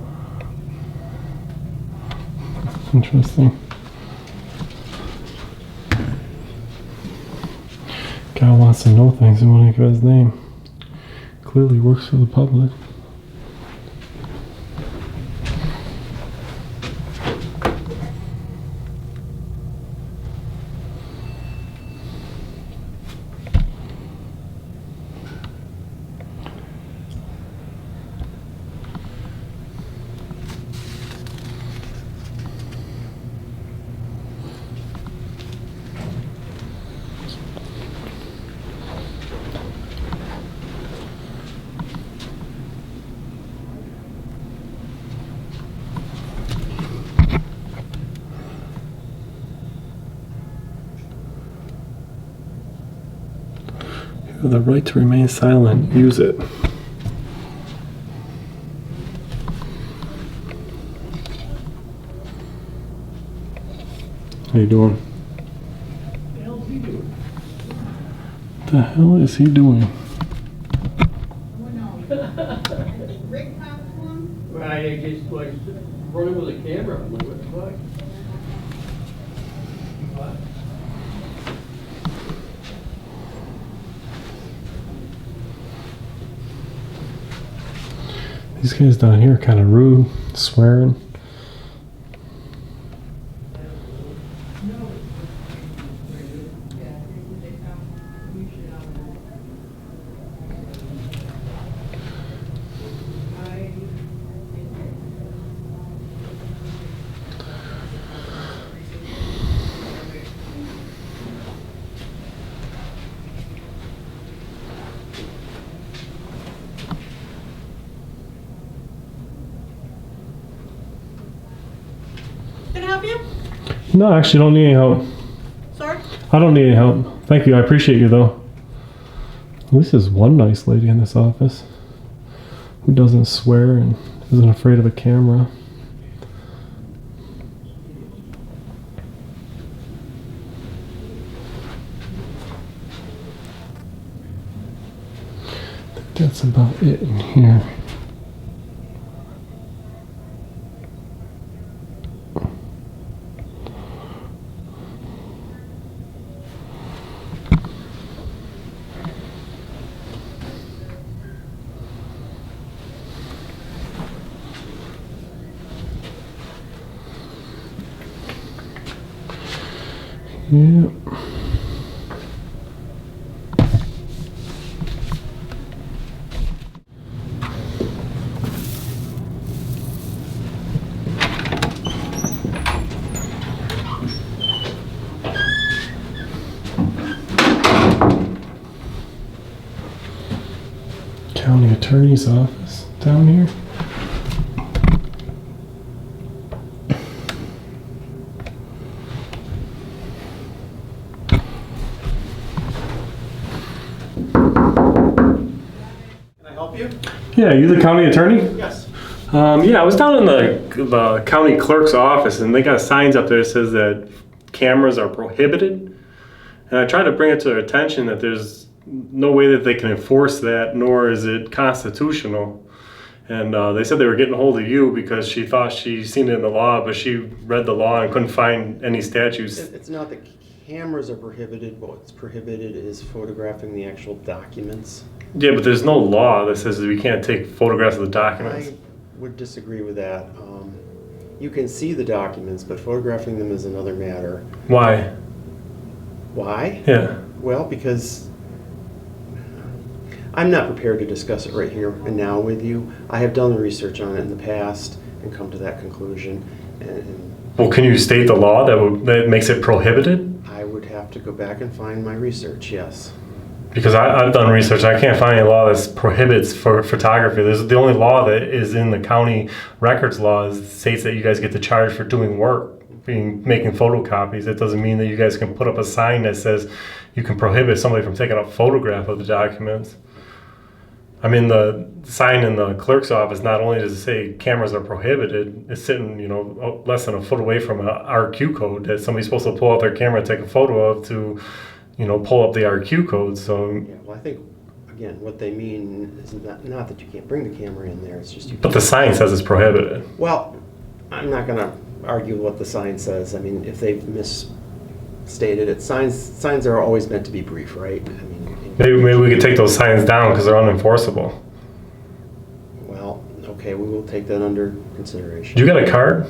Speaker 1: Interesting. Guy wants to know things and won't give his name. Clearly works for the public. You have the right to remain silent. Use it. How you doing? The hell is he doing?
Speaker 9: Right, I just like running with a camera. I'm like, what the fuck? What?
Speaker 1: These guys down here are kind of rude, swearing. No, I actually don't need any help.
Speaker 11: Sorry?
Speaker 1: I don't need any help. Thank you. I appreciate you though. At least there's one nice lady in this office who doesn't swear and isn't afraid of a camera. I think that's about it in here. Yeah. County Attorney's Office down here. Yeah, you the county attorney?
Speaker 15: Yes.
Speaker 1: Yeah, I was down in the county clerk's office, and they got signs up there that says that cameras are prohibited. And I tried to bring it to their attention that there's no way that they can enforce that, nor is it constitutional. And they said they were getting a hold of you because she thought she seen it in the law, but she read the law and couldn't find any statutes.
Speaker 4: It's not that cameras are prohibited. What's prohibited is photographing the actual documents.
Speaker 1: Yeah, but there's no law that says that we can't take photographs of the documents.
Speaker 4: I would disagree with that. You can see the documents, but photographing them is another matter.
Speaker 1: Why?
Speaker 4: Why?
Speaker 1: Yeah.
Speaker 4: Well, because I'm not prepared to discuss it right here and now with you. I have done the research on it in the past and come to that conclusion.
Speaker 1: Well, can you state the law that makes it prohibited?
Speaker 4: I would have to go back and find my research, yes.
Speaker 1: Because I've done research, I can't find any law that prohibits for photography. There's the only law that is in the county records law states that you guys get to charge for doing work, making photocopies. It doesn't mean that you guys can put up a sign that says you can prohibit somebody from taking a photograph of the documents. I mean, the sign in the clerk's office, not only does it say cameras are prohibited, it's sitting, less than a foot away from an RQ code that somebody's supposed to pull out their camera and take a photo of to pull up the RQ code. So
Speaker 4: yeah, well, I think again, what they mean is not that you can't bring the camera in there. It's just you.
Speaker 1: But the sign says it's prohibited.
Speaker 4: Well, I'm not going to argue what the sign says. I mean, if they've misstated it, signs are always meant to be brief, right? I mean,
Speaker 1: maybe we could take those signs down because they're unenforceable.
Speaker 4: Well, okay, we will take that under consideration.
Speaker 1: You got a card?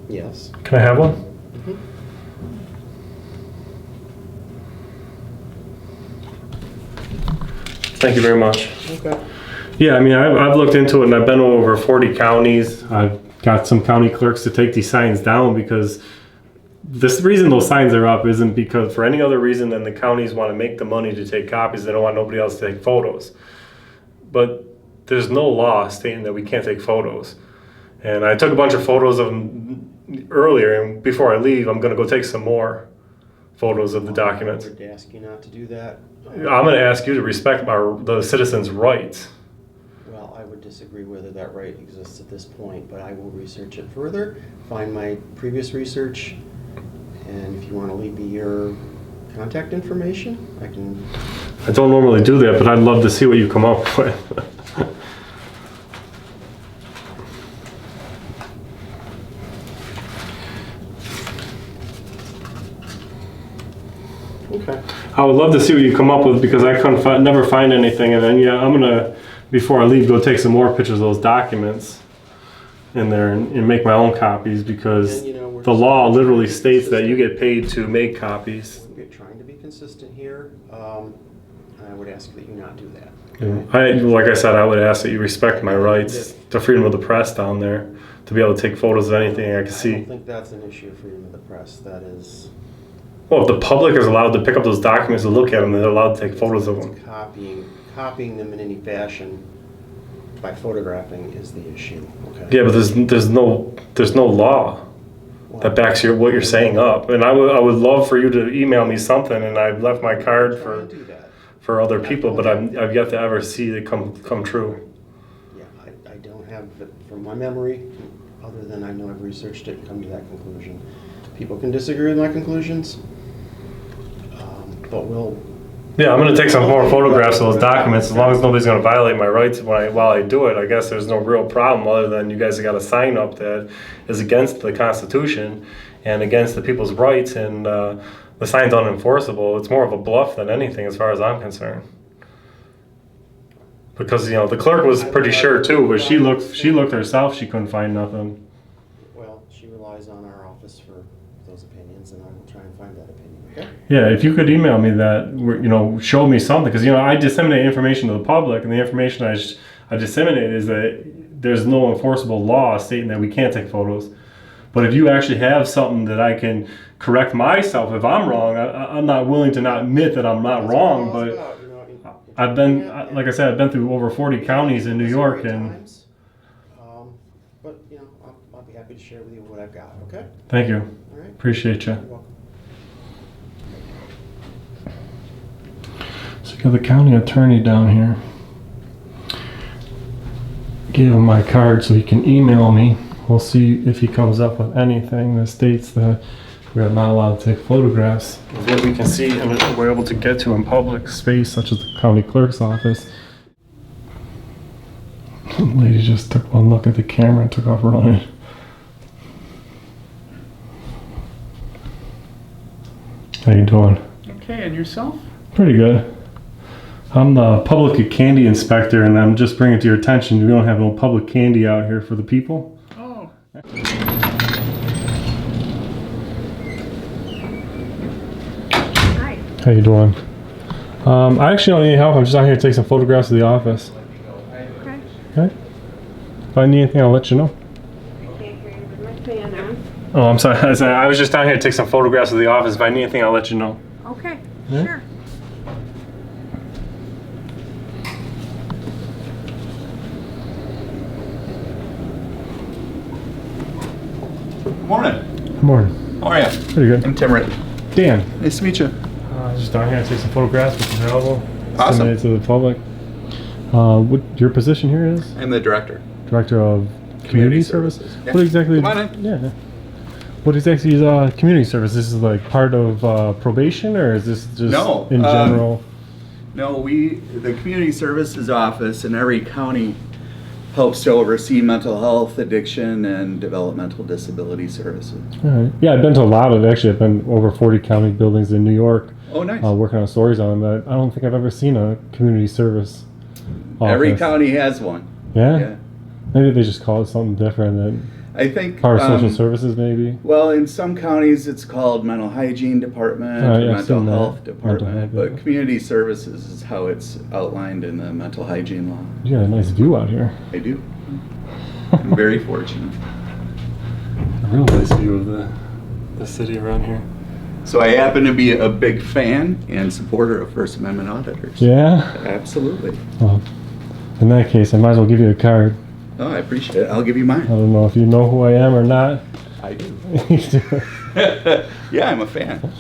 Speaker 4: Yes.
Speaker 1: Can I have one?
Speaker 4: Mm-hmm.
Speaker 1: Thank you very much.
Speaker 4: Okay.
Speaker 1: Yeah, I mean, I've looked into it and I've been over 40 counties. I've got some county clerks to take these signs down because the reason those signs are up isn't because for any other reason than the counties want to make the money to take copies. They don't want nobody else to take photos. But there's no law stating that we can't take photos. And I took a bunch of photos of them earlier, and before I leave, I'm going to go take some more photos of the documents.
Speaker 4: I would ask you not to do that.
Speaker 1: I'm going to ask you to respect the citizens' rights.
Speaker 4: Well, I would disagree whether that right exists at this point, but I will research it further, find my previous research, and if you want to leave me your contact information, I can...
Speaker 1: I don't normally do that, but I'd love to see what you come up with.
Speaker 4: Okay.
Speaker 1: I would love to see what you come up with because I couldn't never find anything. And then, I'm going to, before I leave, go take some more pictures of those documents in there and make my own copies because the law literally states that you get paid to make copies.
Speaker 4: We're trying to be consistent here. I would ask that you not do that.
Speaker 1: Yeah. Like I said, I would ask that you respect my rights, the freedom of the press down there, to be able to take photos of anything I can see.
Speaker 4: I don't think that's an issue, freedom of the press. That is...
Speaker 1: Well, if the public is allowed to pick up those documents and look at them, they're allowed to take photos of them.
Speaker 4: Copying them in any fashion by photographing is the issue. Okay.
Speaker 1: Yeah, but there's no law. that backs what you're saying up. And I would love for you to email me something, and I've left my card for other people, but I've yet to ever see it come true.
Speaker 4: Yeah, I don't have it from my memory, other than I know I've researched it and come to that conclusion. People can disagree with my conclusions, but we'll...
Speaker 1: Yeah, I'm going to take some more photographs of those documents. As long as nobody's going to violate my rights while I do it, I guess there's no real problem other than you guys have got a sign up that is against the Constitution and against the people's rights, and the sign's unenforceable. It's more of a bluff than anything as far as I'm concerned. Because, the clerk was pretty sure too, but she looked herself, she couldn't find nothing.
Speaker 4: Well, she relies on our office for those opinions, and I will try and find that opinion, okay?
Speaker 1: Yeah, if you could email me that, show me something, because I disseminate information to the public, and the information I disseminate is that there's no enforceable law stating that we can't take photos. But if you actually have something that I can correct myself if I'm wrong, I'm not willing to not admit that I'm not wrong. But I've been, like I said, I've been through over 40 counties in New York, and
Speaker 4: but I'll be happy to share with you what I've got. Okay.
Speaker 1: Thank you.
Speaker 4: All right.
Speaker 1: Appreciate you.
Speaker 4: You're welcome.
Speaker 1: So you got the county attorney down here. Gave him my card so he can email me. We'll see if he comes up with anything that states that we are not allowed to take photographs of what we can see and we're able to get to in public space, such as the county clerk's office. The lady just took one look at the camera and took off running. How you doing?
Speaker 17: Okay, and yourself?
Speaker 1: Pretty good. I'm the public candy inspector, and I'm just bringing to your attention we don't have no public candy out here for the people.
Speaker 17: Oh.
Speaker 11: Hi.
Speaker 1: How you doing? I actually don't need any help. I'm just out here to take some photographs of the office.
Speaker 11: Okay.
Speaker 1: Okay? If I need anything, I'll let you know.
Speaker 11: I can't hear you with my fan on.
Speaker 1: Oh, I'm sorry. I was just down here to take some photographs of the office. If I need anything, I'll let you know.
Speaker 11: Okay,
Speaker 1: Yeah?
Speaker 11: sure.
Speaker 17: Morning.
Speaker 1: Good morning.
Speaker 17: How are you?
Speaker 1: Pretty good.
Speaker 17: I'm Tim Ritt.
Speaker 1: Dan.
Speaker 17: Nice to meet you.
Speaker 1: Just down here to take some photographs, which is available.
Speaker 17: Awesome.
Speaker 1: Disseminated to the public. What your position here is?
Speaker 17: I'm the director.
Speaker 1: Director of Community Services?
Speaker 17: Yeah.
Speaker 1: What exactly?
Speaker 17: Come on in.
Speaker 1: Yeah. What exactly is community service? This is like part of probation, or is this just
Speaker 17: No,
Speaker 1: in general?
Speaker 17: No, the Community Services Office in every county helps to oversee mental health, addiction, and developmental disability services.
Speaker 1: All right. Yeah, I've been to a lot of, actually, I've been over 40 county buildings in New York.
Speaker 17: Oh, nice.
Speaker 1: Working on stories on them, but I don't think I've ever seen a community service office.
Speaker 17: Every county has one.
Speaker 1: Yeah?
Speaker 17: Yeah.
Speaker 1: Maybe they just call it something different than
Speaker 17: I think
Speaker 1: part of social services, maybe.
Speaker 17: Well, in some counties it's called mental hygiene department or
Speaker 1: yeah, I've
Speaker 17: mental
Speaker 1: seen that.
Speaker 17: health
Speaker 1: Mental
Speaker 17: department,
Speaker 1: health,
Speaker 17: but
Speaker 1: yeah.
Speaker 17: community services is how it's outlined in the mental hygiene law.
Speaker 1: You got a nice view out here.
Speaker 17: I do. I'm very fortunate.
Speaker 1: A real nice view of the city around here.
Speaker 17: So I happen to be a big fan and supporter of First Amendment auditors.
Speaker 1: Yeah?
Speaker 17: Absolutely.
Speaker 1: Well, in that case, I might as well give you a card.
Speaker 17: Oh, I appreciate it. I'll give you mine.
Speaker 1: I don't know if you know who I am or not.
Speaker 17: I do.
Speaker 1: You do.
Speaker 17: Yeah, I'm a fan.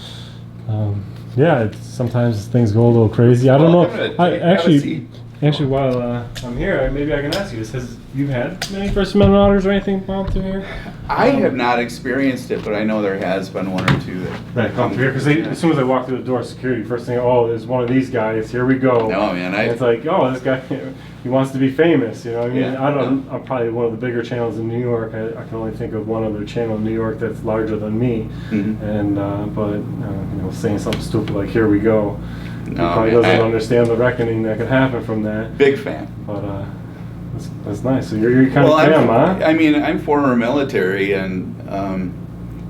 Speaker 1: Yeah, sometimes things go a little crazy. I don't
Speaker 17: Well,
Speaker 1: know.
Speaker 17: have a seat.
Speaker 1: Actually, while I'm here, maybe I can ask you. Has you had many First Amendment auditors or anything come through here?
Speaker 17: I have not experienced it, but I know there has been one or two
Speaker 1: that come through here, because as soon as I walk through the door, security first thing, oh, there's one of these guys. Here we go.
Speaker 17: No, man,
Speaker 1: And it's like, oh, this guy, he wants to be famous. You know, what I mean,
Speaker 17: Yeah,
Speaker 1: I'm probably one of the bigger channels in New York. I can only think of one other channel in New York that's larger than me.
Speaker 17: Mhm.
Speaker 1: And but saying something stupid like "Here we go," he
Speaker 17: No,
Speaker 1: probably
Speaker 17: man,
Speaker 1: doesn't understand the reckoning that could happen from that.
Speaker 17: Big fan.
Speaker 1: But that's nice. So you're kind of fan, huh?
Speaker 17: I mean, I'm former military, and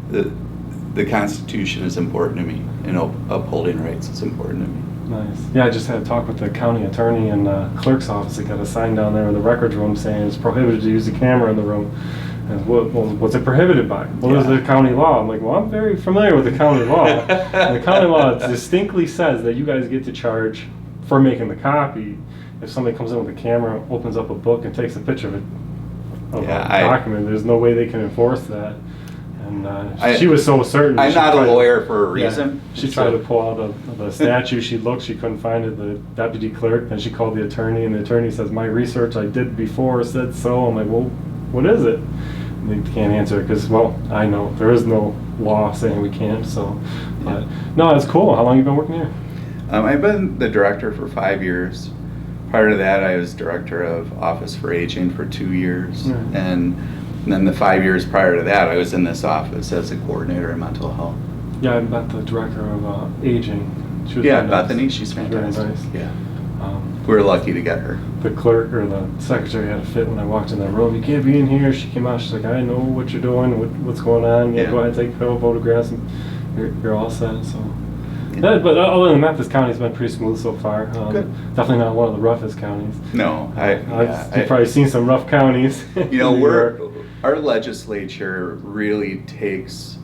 Speaker 17: the Constitution is important to me, and upholding rights is important to me.
Speaker 1: Nice. Yeah, I just had a talk with the county attorney and clerk's office. They got a sign down there in the records room saying it's prohibited to use a camera in the room. And what's it prohibited by? What is the county law? I'm like, well, I'm very familiar with the county law. And the county law distinctly says that you guys get to charge for making the copy. If somebody comes in with a camera, opens up a book, and takes a picture of a document, there's no way they can enforce that. And she was so certain.
Speaker 17: I'm
Speaker 1: she
Speaker 17: not a
Speaker 1: tried to-
Speaker 17: lawyer for a
Speaker 1: yeah,
Speaker 17: reason.
Speaker 1: she tried to pull out the statute. She looked, she couldn't find it. The deputy clerk, then she called the attorney, and the attorney says, "My research I did before said so." I'm like, "Well, what is it?" And they can't answer it because, well, I know there is no law saying we can't. So, but no, it's cool. How long you been working here?
Speaker 17: I've been the director for 5 years. Prior to that, I was director of Office for Aging for 2 years.
Speaker 1: Mm.
Speaker 17: And then the 5 years prior to that, I was in this office as a coordinator in mental health.
Speaker 1: Yeah, I met the director of aging. She was
Speaker 17: Yeah,
Speaker 1: very nice.
Speaker 17: Bethany, she's
Speaker 1: Very
Speaker 17: fantastic.
Speaker 1: nice.
Speaker 17: Yeah. We were lucky to get her.
Speaker 1: The clerk or the secretary had a fit when I walked in that room. "You can't be in here." She came out. She's like, "I know what you're doing. What's going on? Yeah,
Speaker 17: Yeah.
Speaker 1: go ahead, take a couple photographs, and you're all set." So, yeah, but other than that, this county's been pretty smooth so far.
Speaker 17: Good.
Speaker 1: Definitely not one of the roughest counties.
Speaker 17: No,
Speaker 1: You've probably seen some rough counties.
Speaker 17: You know,
Speaker 1: in New York.
Speaker 17: our legislature really takes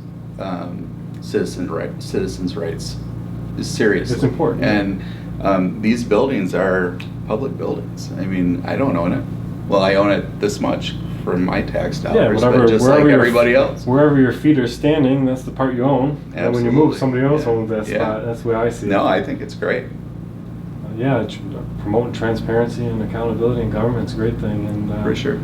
Speaker 17: citizens' rights seriously.
Speaker 1: It's important.
Speaker 17: And these buildings are public buildings. I mean, I don't own it. Well, I own it this much from my tax dollars, but just like everybody else.
Speaker 1: Wherever your feet are standing, that's the part you own. And when you move, somebody else owns that
Speaker 17: Yeah.
Speaker 1: spot. That's the way I see it.
Speaker 17: No, I think it's great.
Speaker 1: Yeah, promoting transparency and accountability in government's a great thing. And
Speaker 17: For sure.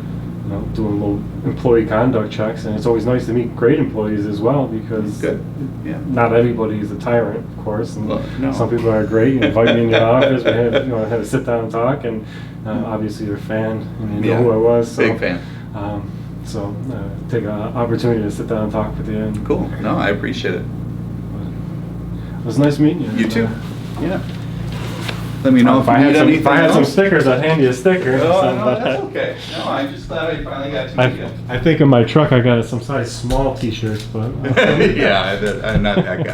Speaker 1: You know, doing little employee conduct checks, and it's always nice to meet great employees as well because
Speaker 17: Good. Yeah.
Speaker 1: not everybody is a tyrant, of course. And
Speaker 17: Well, no.
Speaker 1: some people are great. You invite me in your office. We had, had a sit down and talk, and obviously you're a fan, and you know who I was. So,
Speaker 17: Big fan.
Speaker 1: So take an opportunity to sit down and talk with you. And,
Speaker 17: Cool. No, I appreciate it.
Speaker 1: It was nice meeting you.
Speaker 17: You too. Yeah. Let me know if
Speaker 1: I
Speaker 17: you
Speaker 1: had
Speaker 17: need
Speaker 1: some,
Speaker 17: anything
Speaker 1: if I had some
Speaker 17: else.
Speaker 1: stickers, I'd hand you a sticker.
Speaker 17: Oh,
Speaker 1: So,
Speaker 17: no,
Speaker 1: but
Speaker 17: that's okay. No, I just thought I finally got to meet you.
Speaker 1: I think in my truck I got some size small t-shirts, but
Speaker 17: Yeah, I'm not that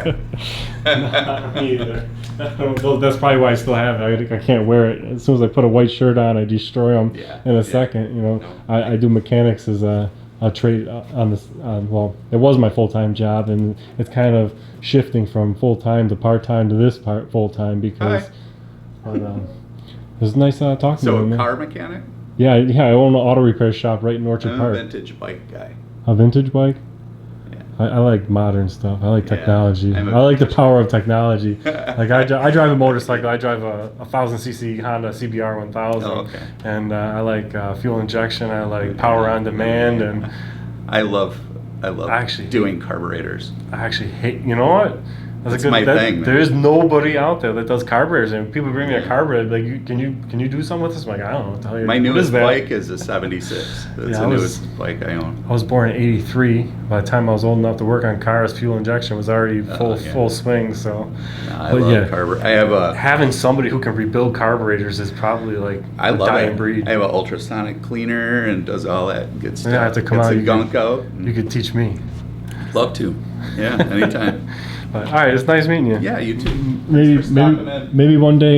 Speaker 17: guy.
Speaker 1: Not me either. That's probably why I still have it. I can't wear it. As soon as I put a white shirt on, I destroy them in a second. You know, I do mechanics as a trade on this. Well, it was my full-time job, and it's kind of shifting from full-time to part-time to this part full-time because. But, it was nice talking to you.
Speaker 17: So,
Speaker 1: Man.
Speaker 17: car mechanic?
Speaker 1: Yeah, I own an auto repair shop right in Orchard
Speaker 17: I'm
Speaker 1: Park.
Speaker 17: a vintage bike guy.
Speaker 1: A vintage bike? I like modern stuff. I like technology.
Speaker 17: I'm a
Speaker 1: I like the power of technology. Like I drive a motorcycle. I drive a 1000cc Honda CBR 1000.
Speaker 17: Oh, okay.
Speaker 1: And I like fuel injection. I like power on demand. And
Speaker 17: I love doing carburetors.
Speaker 1: I actually hate. You know what?
Speaker 17: That's my thing, man.
Speaker 1: There is nobody out there that does carburetors, and people bring me a carburetor. Like, can you do something with this? I'm like, I don't know what to tell you.
Speaker 17: My
Speaker 1: What
Speaker 17: newest
Speaker 1: is that?
Speaker 17: bike is a 76. That's
Speaker 1: Yeah,
Speaker 17: the
Speaker 1: I was-
Speaker 17: newest bike I own.
Speaker 1: I was born in '83. By the time I was old enough to work on cars, fuel injection was already full swing. So,
Speaker 17: I love carburetors. I have
Speaker 1: having somebody who can rebuild carburetors is probably like
Speaker 17: I
Speaker 1: a
Speaker 17: love
Speaker 1: dying
Speaker 17: it.
Speaker 1: breed.
Speaker 17: I have an ultrasonic cleaner and does all that good stuff.
Speaker 1: Yeah, I have to come
Speaker 17: Gets
Speaker 1: out.
Speaker 17: the gunk out.
Speaker 1: You could teach me.
Speaker 17: Love to. Yeah, anytime.
Speaker 1: But, all right, it's nice meeting you.
Speaker 17: Yeah, you too.
Speaker 1: Maybe one day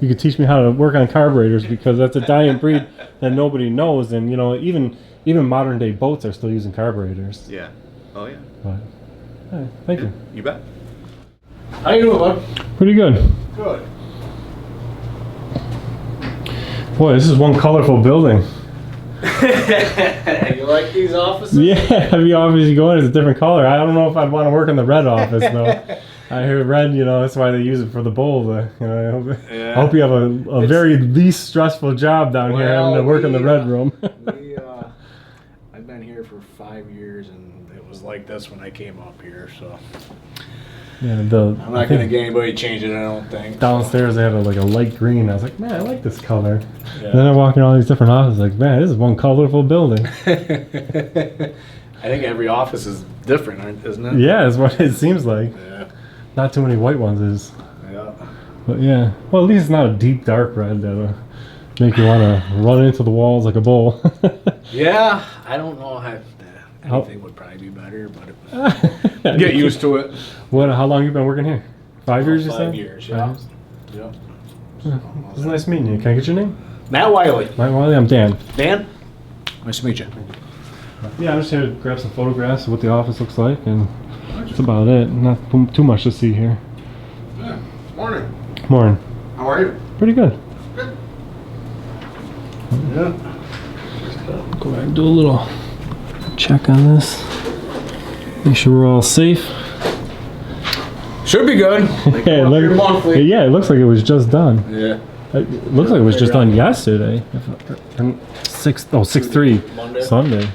Speaker 1: you could teach me how to work on carburetors because that's a dying breed that nobody knows, and you know even modern day boats are still using carburetors.
Speaker 17: Yeah. Oh yeah.
Speaker 1: But, all right, thank you.
Speaker 17: You bet.
Speaker 15: How you doing, bud?
Speaker 1: Pretty good.
Speaker 15: Good.
Speaker 1: Boy, this is one colorful building.
Speaker 15: You like these offices?
Speaker 1: Yeah, every office you go in is a different color. I don't know if I'd want to work in the red office though. I hear red, you know, that's why they use it for the bowl. I hope you have a very least stressful job down here having to work in the red room.
Speaker 15: I've been here for 5 years, and it was like this when I came up here. So
Speaker 1: Yeah,
Speaker 15: I'm not gonna get anybody to change it. I don't think.
Speaker 1: Downstairs they had a light green. I was like, man, I like this color.
Speaker 15: Yeah.
Speaker 1: Then I walk in all these different offices, like, man, this is one colorful building.
Speaker 15: I think every office is different, isn't it?
Speaker 1: Yeah, is what it seems like.
Speaker 15: Yeah.
Speaker 1: Not too many white ones is.
Speaker 15: Yeah.
Speaker 1: But yeah, well, at least it's not a deep dark red that'll make you want to run into the walls like a bull.
Speaker 15: Yeah, I don't know how anything would probably be better, but get used to it.
Speaker 1: How long you been working here? 5 years, you said?
Speaker 15: 5 years, yeah. Yep.
Speaker 1: It's nice meeting you. Can I get your name?
Speaker 15: Matt Wiley.
Speaker 1: Matt Wiley, I'm Dan.
Speaker 15: Dan? Nice to meet you.
Speaker 1: Yeah, I'm just here to grab some photographs of what the office looks like, and that's about it. Not too much to see here.
Speaker 15: Yeah. Morning.
Speaker 1: Morning.
Speaker 15: How are you?
Speaker 1: Pretty good.
Speaker 15: Good. Yeah.
Speaker 1: Go ahead and do a little check on this. Make sure we're all safe.
Speaker 15: Should be good.
Speaker 1: Yeah, it looks like it was just done.
Speaker 15: Yeah.
Speaker 1: It looks like it was just done yesterday. 6/3
Speaker 15: Monday.
Speaker 1: Sunday.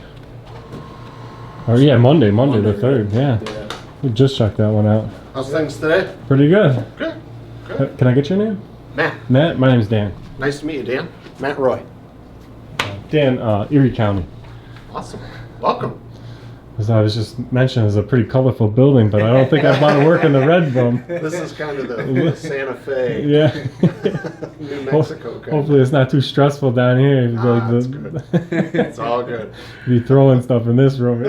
Speaker 1: Or yeah, Monday the 3rd. Yeah. We just checked that one out.
Speaker 18: How's things today?
Speaker 1: Pretty good.
Speaker 18: Good.
Speaker 1: Can I get your name?
Speaker 18: Matt.
Speaker 1: Matt. My name's Dan.
Speaker 18: Nice to meet you, Dan. Matt Roy.
Speaker 1: Dan, Erie County.
Speaker 18: Awesome. Welcome.
Speaker 1: As I was just mentioning, it's a pretty colorful building, but I don't think I'd want to work in the red room.
Speaker 18: This is kind of the Santa Fe,
Speaker 1: yeah.
Speaker 18: New Mexico kind.
Speaker 1: Hopefully it's not too stressful down here.
Speaker 18: It's good. It's all good.
Speaker 1: Be throwing stuff in this room.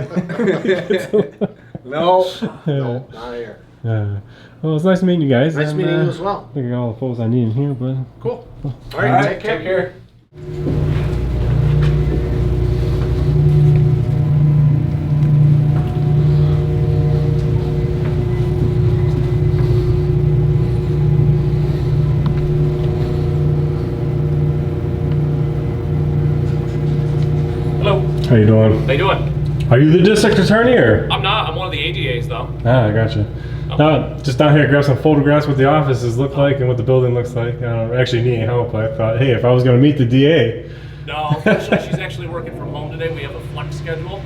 Speaker 18: No, not here.
Speaker 1: Yeah. Well, it's nice meeting you guys.
Speaker 18: Nice meeting you as well.
Speaker 1: I think I got all the photos I need in here, but...
Speaker 18: Cool.
Speaker 15: All right, take care.
Speaker 1: How you doing?
Speaker 19: How you doing?
Speaker 1: Are you the district attorney or?
Speaker 19: I'm not. I'm one of the ADAs though.
Speaker 1: Ah, I gotcha. No, just down here, grab some photographs what the offices look like and what the building looks like. I don't actually need any help. I thought, hey, if I was going to meet the DA.
Speaker 19: No, unfortunately, she's actually working from home today. We have a flex schedule.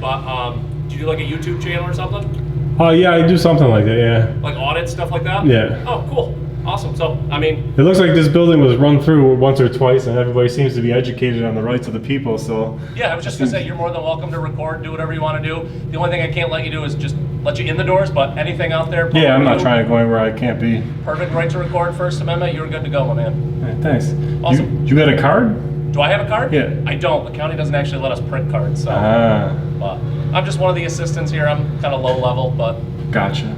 Speaker 19: But do you do like a YouTube channel or something?
Speaker 1: Oh, yeah, I do something like that, yeah.
Speaker 19: Like audit stuff like that?
Speaker 1: Yeah.
Speaker 19: Oh, cool. Awesome. So, I mean,
Speaker 1: It looks like this building was run through once or twice, and everybody seems to be educated on the rights of the people, so...
Speaker 19: yeah, I was just going to say, you're more than welcome to record, do whatever you want to do. The only thing I can't let you do is just let you in the doors, but anything out there...
Speaker 1: Yeah, I'm not trying to go anywhere I can't be.
Speaker 19: Perfect right to record, First Amendment, you're good to go, my man.
Speaker 1: All right, thanks.
Speaker 19: Awesome.
Speaker 1: You got a card?
Speaker 19: Do I have a card?
Speaker 1: Yeah.
Speaker 19: I don't. The county doesn't actually let us print cards, so...
Speaker 1: Ah.
Speaker 19: But I'm just one of the assistants here. I'm kind of low level, but...
Speaker 1: Gotcha.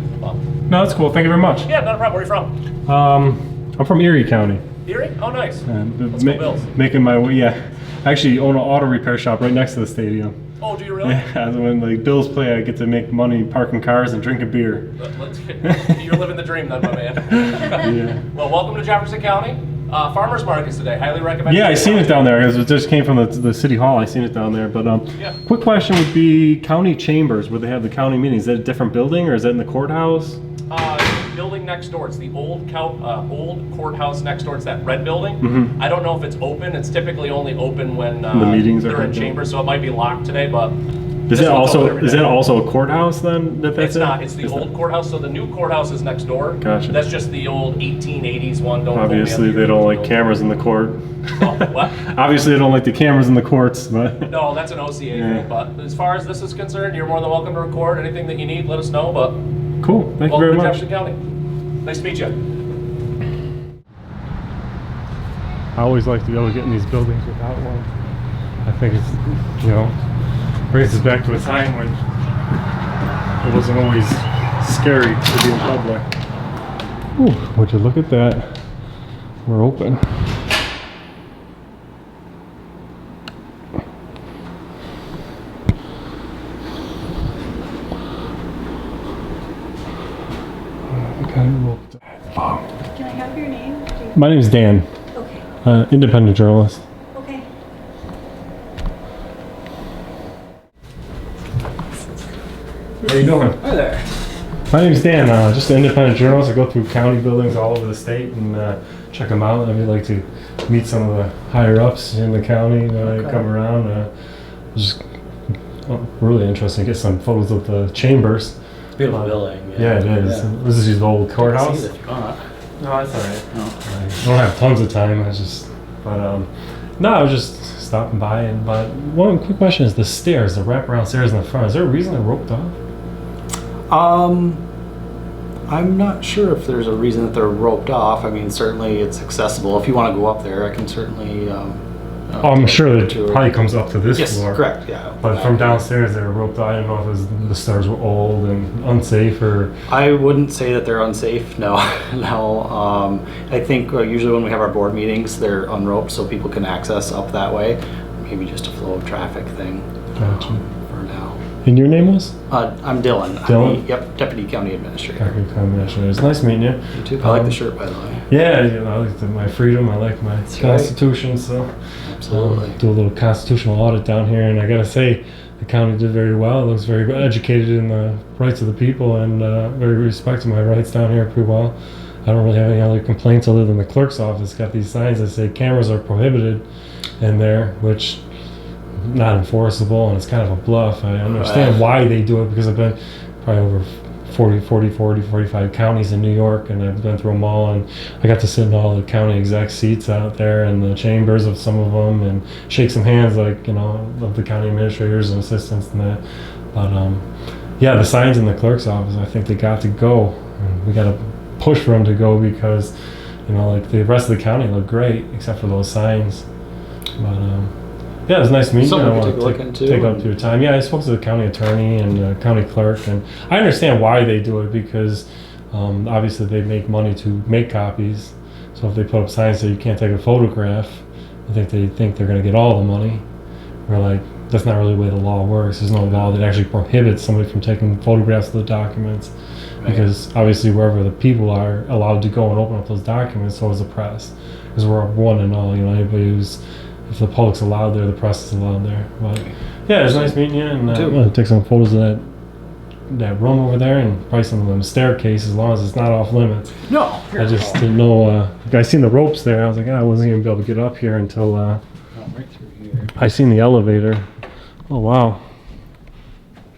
Speaker 1: No, that's cool. Thank you very much.
Speaker 19: Yeah, not a problem. Where are you from?
Speaker 1: I'm from Erie County.
Speaker 19: Erie? Oh, nice. Let's go Bills.
Speaker 1: Making my way, yeah. I actually own an auto repair shop right next to the stadium.
Speaker 19: Oh, do you really?
Speaker 1: Yeah, so when the Bills play, I get to make money parking cars and drinking beer.
Speaker 19: You're living the dream then, my man.
Speaker 1: Yeah.
Speaker 19: Well, welcome to Jefferson County. Farmers markets today. Highly recommend.
Speaker 1: Yeah, I seen it down there because it just came from the city hall. I seen it down there. But
Speaker 19: Yeah.
Speaker 1: quick question would be county chambers where they have the county meetings. Is that a different building or is that in the courthouse?
Speaker 19: Building next door. It's the old courthouse next door. It's that red building.
Speaker 1: Mhm.
Speaker 19: I don't know if it's open. It's typically only open when
Speaker 1: The meetings are
Speaker 19: they're in
Speaker 1: open.
Speaker 19: chambers, so it might be locked today. But
Speaker 1: Is that also a courthouse then?
Speaker 19: It's not. It's the old courthouse. So the new courthouse is next door.
Speaker 1: Gotcha.
Speaker 19: That's just the old 1880s one. Don't quote me on
Speaker 1: Obviously,
Speaker 19: the
Speaker 1: they don't
Speaker 19: year.
Speaker 1: like cameras in the court.
Speaker 19: Oh, what?
Speaker 1: Obviously, they don't like the cameras in the courts, but...
Speaker 19: No, that's an OCA
Speaker 1: Yeah.
Speaker 19: thing. But as far as this is concerned, you're more than welcome to record anything that you need. Let us know. But
Speaker 1: Cool. Thank you
Speaker 19: welcome
Speaker 1: very
Speaker 19: to
Speaker 1: much.
Speaker 19: Jefferson County. Nice to meet you.
Speaker 1: I always like to be able to get in these buildings without one. I think it's, brings us back to a time when it wasn't always scary to be in public. Ooh, would you look at that? We're open.
Speaker 11: Can I have your name?
Speaker 1: My name's Dan.
Speaker 11: Okay.
Speaker 1: Independent journalist.
Speaker 11: Okay.
Speaker 1: How you doing?
Speaker 15: Hi there.
Speaker 1: My name's Dan. Just an independent journalist. I go through county buildings all over the state and check them out. I'd like to meet some of the higher ups in the county when I come around. Just really interesting to get some photos of the chambers.
Speaker 7: Beautiful building.
Speaker 1: Yeah, it is.
Speaker 7: Yeah.
Speaker 1: This is the old courthouse.
Speaker 7: If you want.
Speaker 1: No, that's all right. I don't have tons of time. I was just stopping by. But one quick question is the stairs, the wraparound stairs in the front. Is there a reason they're roped off?
Speaker 20: I'm not sure if there's a reason that they're roped off. I mean, certainly it's accessible. If you want to go up there, I can certainly.
Speaker 1: I'm sure that it probably comes up to this
Speaker 20: yes,
Speaker 1: floor.
Speaker 20: correct. Yeah.
Speaker 1: But from downstairs, they were roped off. I didn't know if the stairs were old and unsafe or.
Speaker 20: I wouldn't say that they're unsafe. No, no. I think usually when we have our board meetings, they're unroped so people can access up that way. Maybe just a flow of traffic thing.
Speaker 1: Gotcha.
Speaker 20: For now.
Speaker 1: And your name was?
Speaker 20: I'm Dylan.
Speaker 1: Dylan?
Speaker 20: I'm the, Deputy County Administrator.
Speaker 1: Deputy County Administrator. It's nice meeting you.
Speaker 20: You too. I like the shirt, by the way.
Speaker 1: Yeah, I like my freedom. I like my Constitution. So
Speaker 20: absolutely
Speaker 1: do a little constitutional audit down here, and I gotta say, the county did very well. It looks very educated in the rights of the people, and very respecting my rights down here pretty well. I don't really have any other complaints other than the clerk's office got these signs that say cameras are prohibited in there, which not enforceable, and it's kind of a bluff. I understand why they do it, because I've been probably over 45 counties in New York, and I've been through them all, and I got to sit in all the county exec seats out there and the chambers of some of them and shake some hands, like, of the county administrators and assistants and that. But yeah, the signs in the clerk's office, I think they got to go. And we got to push for them to go, because like the rest of the county look great except for those signs. But yeah, it was nice meeting you. I want to take up your time. Yeah, I spoke to the county attorney and the county clerk, and I understand why they do it, because obviously they make money to make copies. So if they put up signs that you can't take a photograph, I think they think they're going to get all the money. We're like, that's not really the way the law works. There's no law that actually prohibits somebody from taking photographs of the documents, because obviously wherever the people are allowed to go and open up those documents, so is the press. Because we're one and all, anybody who's, if the public's allowed there, the press is allowed there. But yeah, it was nice meeting you, and I'm gonna take some photos of that room over there, and probably some of them staircases, as long as it's not off limits.
Speaker 20: No,
Speaker 1: I just didn't know. I seen the ropes there. I was like, I wasn't even able to get up here until
Speaker 20: right through here.
Speaker 1: I seen the elevator. Oh wow.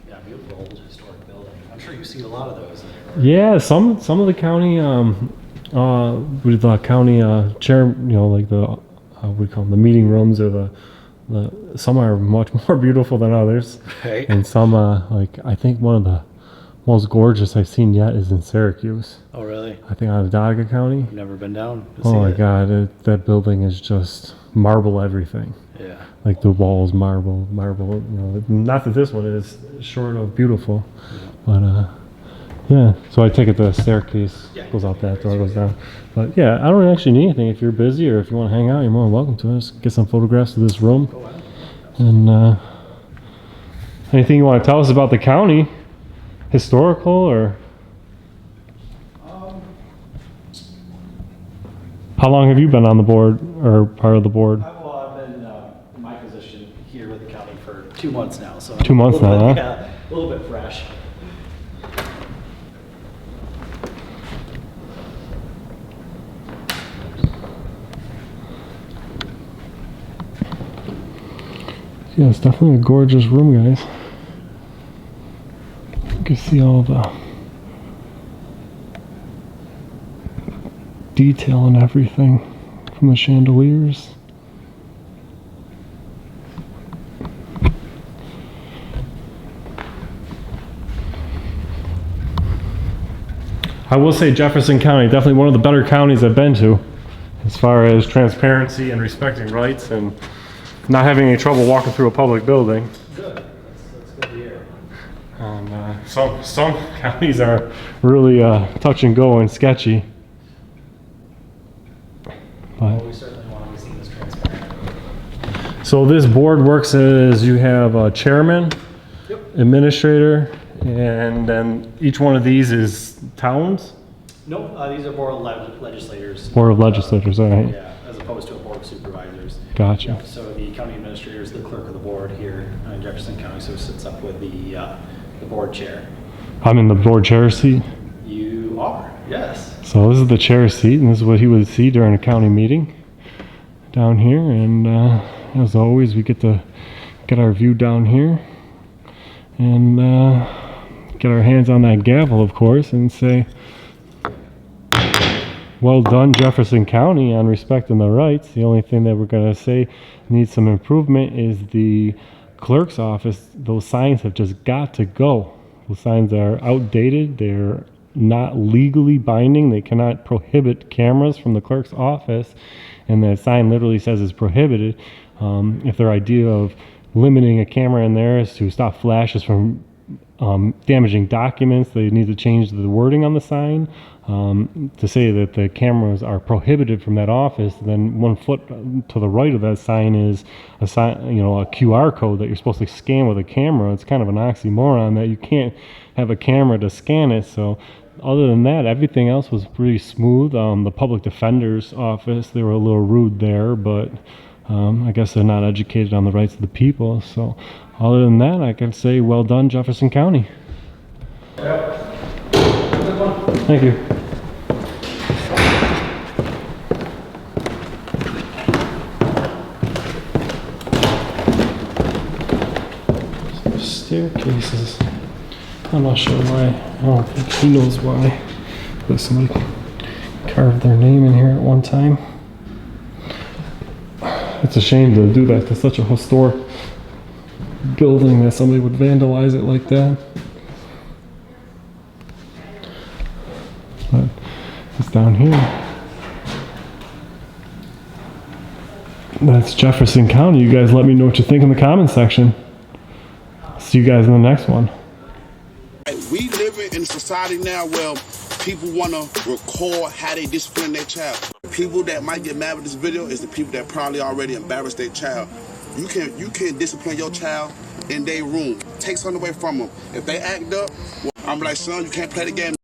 Speaker 20: Yeah, beautiful old historic building. I'm sure you've seen a lot of those.
Speaker 1: Yeah, some of the county with the county chair, like the what do you call them, the meeting rooms, or the some are much more beautiful than others.
Speaker 20: Right.
Speaker 1: And some like, I think one of the most gorgeous I've seen yet is in Syracuse.
Speaker 20: Oh really?
Speaker 1: I think out of Onondaga County.
Speaker 20: I've never been down to
Speaker 1: Oh
Speaker 20: see
Speaker 1: my
Speaker 20: it.
Speaker 1: God, that building is just marble everything.
Speaker 20: Yeah.
Speaker 1: Like the walls, marble. Not that this one is short of beautiful, but yeah. So I take it the staircase goes out that door, goes down. But yeah, I don't actually need anything. If you're busy or if you want to hang out, you're more than welcome to. Just get some photographs of this room. And anything you want to tell us about the county, historical or? How long have you been on the board or part of the board?
Speaker 20: Well, I've been in my position here with the county for 2 months now, so
Speaker 1: 2 months now, huh?
Speaker 20: Yeah, a little bit fresh.
Speaker 1: Yeah, it's definitely a gorgeous room, guys. You can see all the detail and everything from the chandeliers. I will say Jefferson County, definitely one of the better counties I've been to as far as transparency and respecting rights and not having any trouble walking through a public building.
Speaker 20: Good. That's good to hear.
Speaker 1: And some counties are really touch and go and sketchy.
Speaker 20: Well, we certainly want to see this transparent.
Speaker 1: So this board works as you have a chairman, administrator, and then each one of these is towns?
Speaker 20: No, these are board of legislators.
Speaker 1: Board of legislators, all right.
Speaker 20: Yeah, as opposed to a board of supervisors.
Speaker 1: Gotcha.
Speaker 20: Yeah, so the county administrator is the clerk of the board here in Jefferson County, so sits up with the board chair.
Speaker 1: I'm in the board chair seat.
Speaker 20: You are, yes.
Speaker 1: So this is the chair seat, and this is what he would see during a county meeting down here. And as always, we get to get our view down here and get our hands on that gavel, of course, and say, well done, Jefferson County, on respecting the rights. The only thing that we're going to say needs some improvement is the clerk's office. Those signs have just got to go. Those signs are outdated. They're not legally binding. They cannot prohibit cameras from the clerk's office, and the sign literally says it's prohibited. If their idea of limiting a camera in there is to stop flashes from damaging documents. They need to change the wording on the sign to say that the cameras are prohibited from that office. Then 1 foot to the right of that sign is a sign, you know, a QR code that you're supposed to scan with a camera. It's kind of an oxymoron that you can't have a camera to scan it. So other than that, everything else was pretty smooth. The public defender's office, they were a little rude there, but I guess they're not educated on the rights of the people. So other than that, I can say well done, Jefferson County. Thank you. Staircases. I'm not sure why. I don't think he knows why. But somebody carved their name in here at one time. It's a shame to do that to such a historic building that somebody would vandalize it like that. But it's down here. That's Jefferson County. You guys let me know what you think in the comment section. See you guys in the next one.
Speaker 5: We live in a society now where people want to record how they discipline their child. People that might get mad with this video is the people that probably already embarrassed their child. You can't discipline your child in their room. Take something away from them. If they act up, well, I'm like, son, you can't play the game.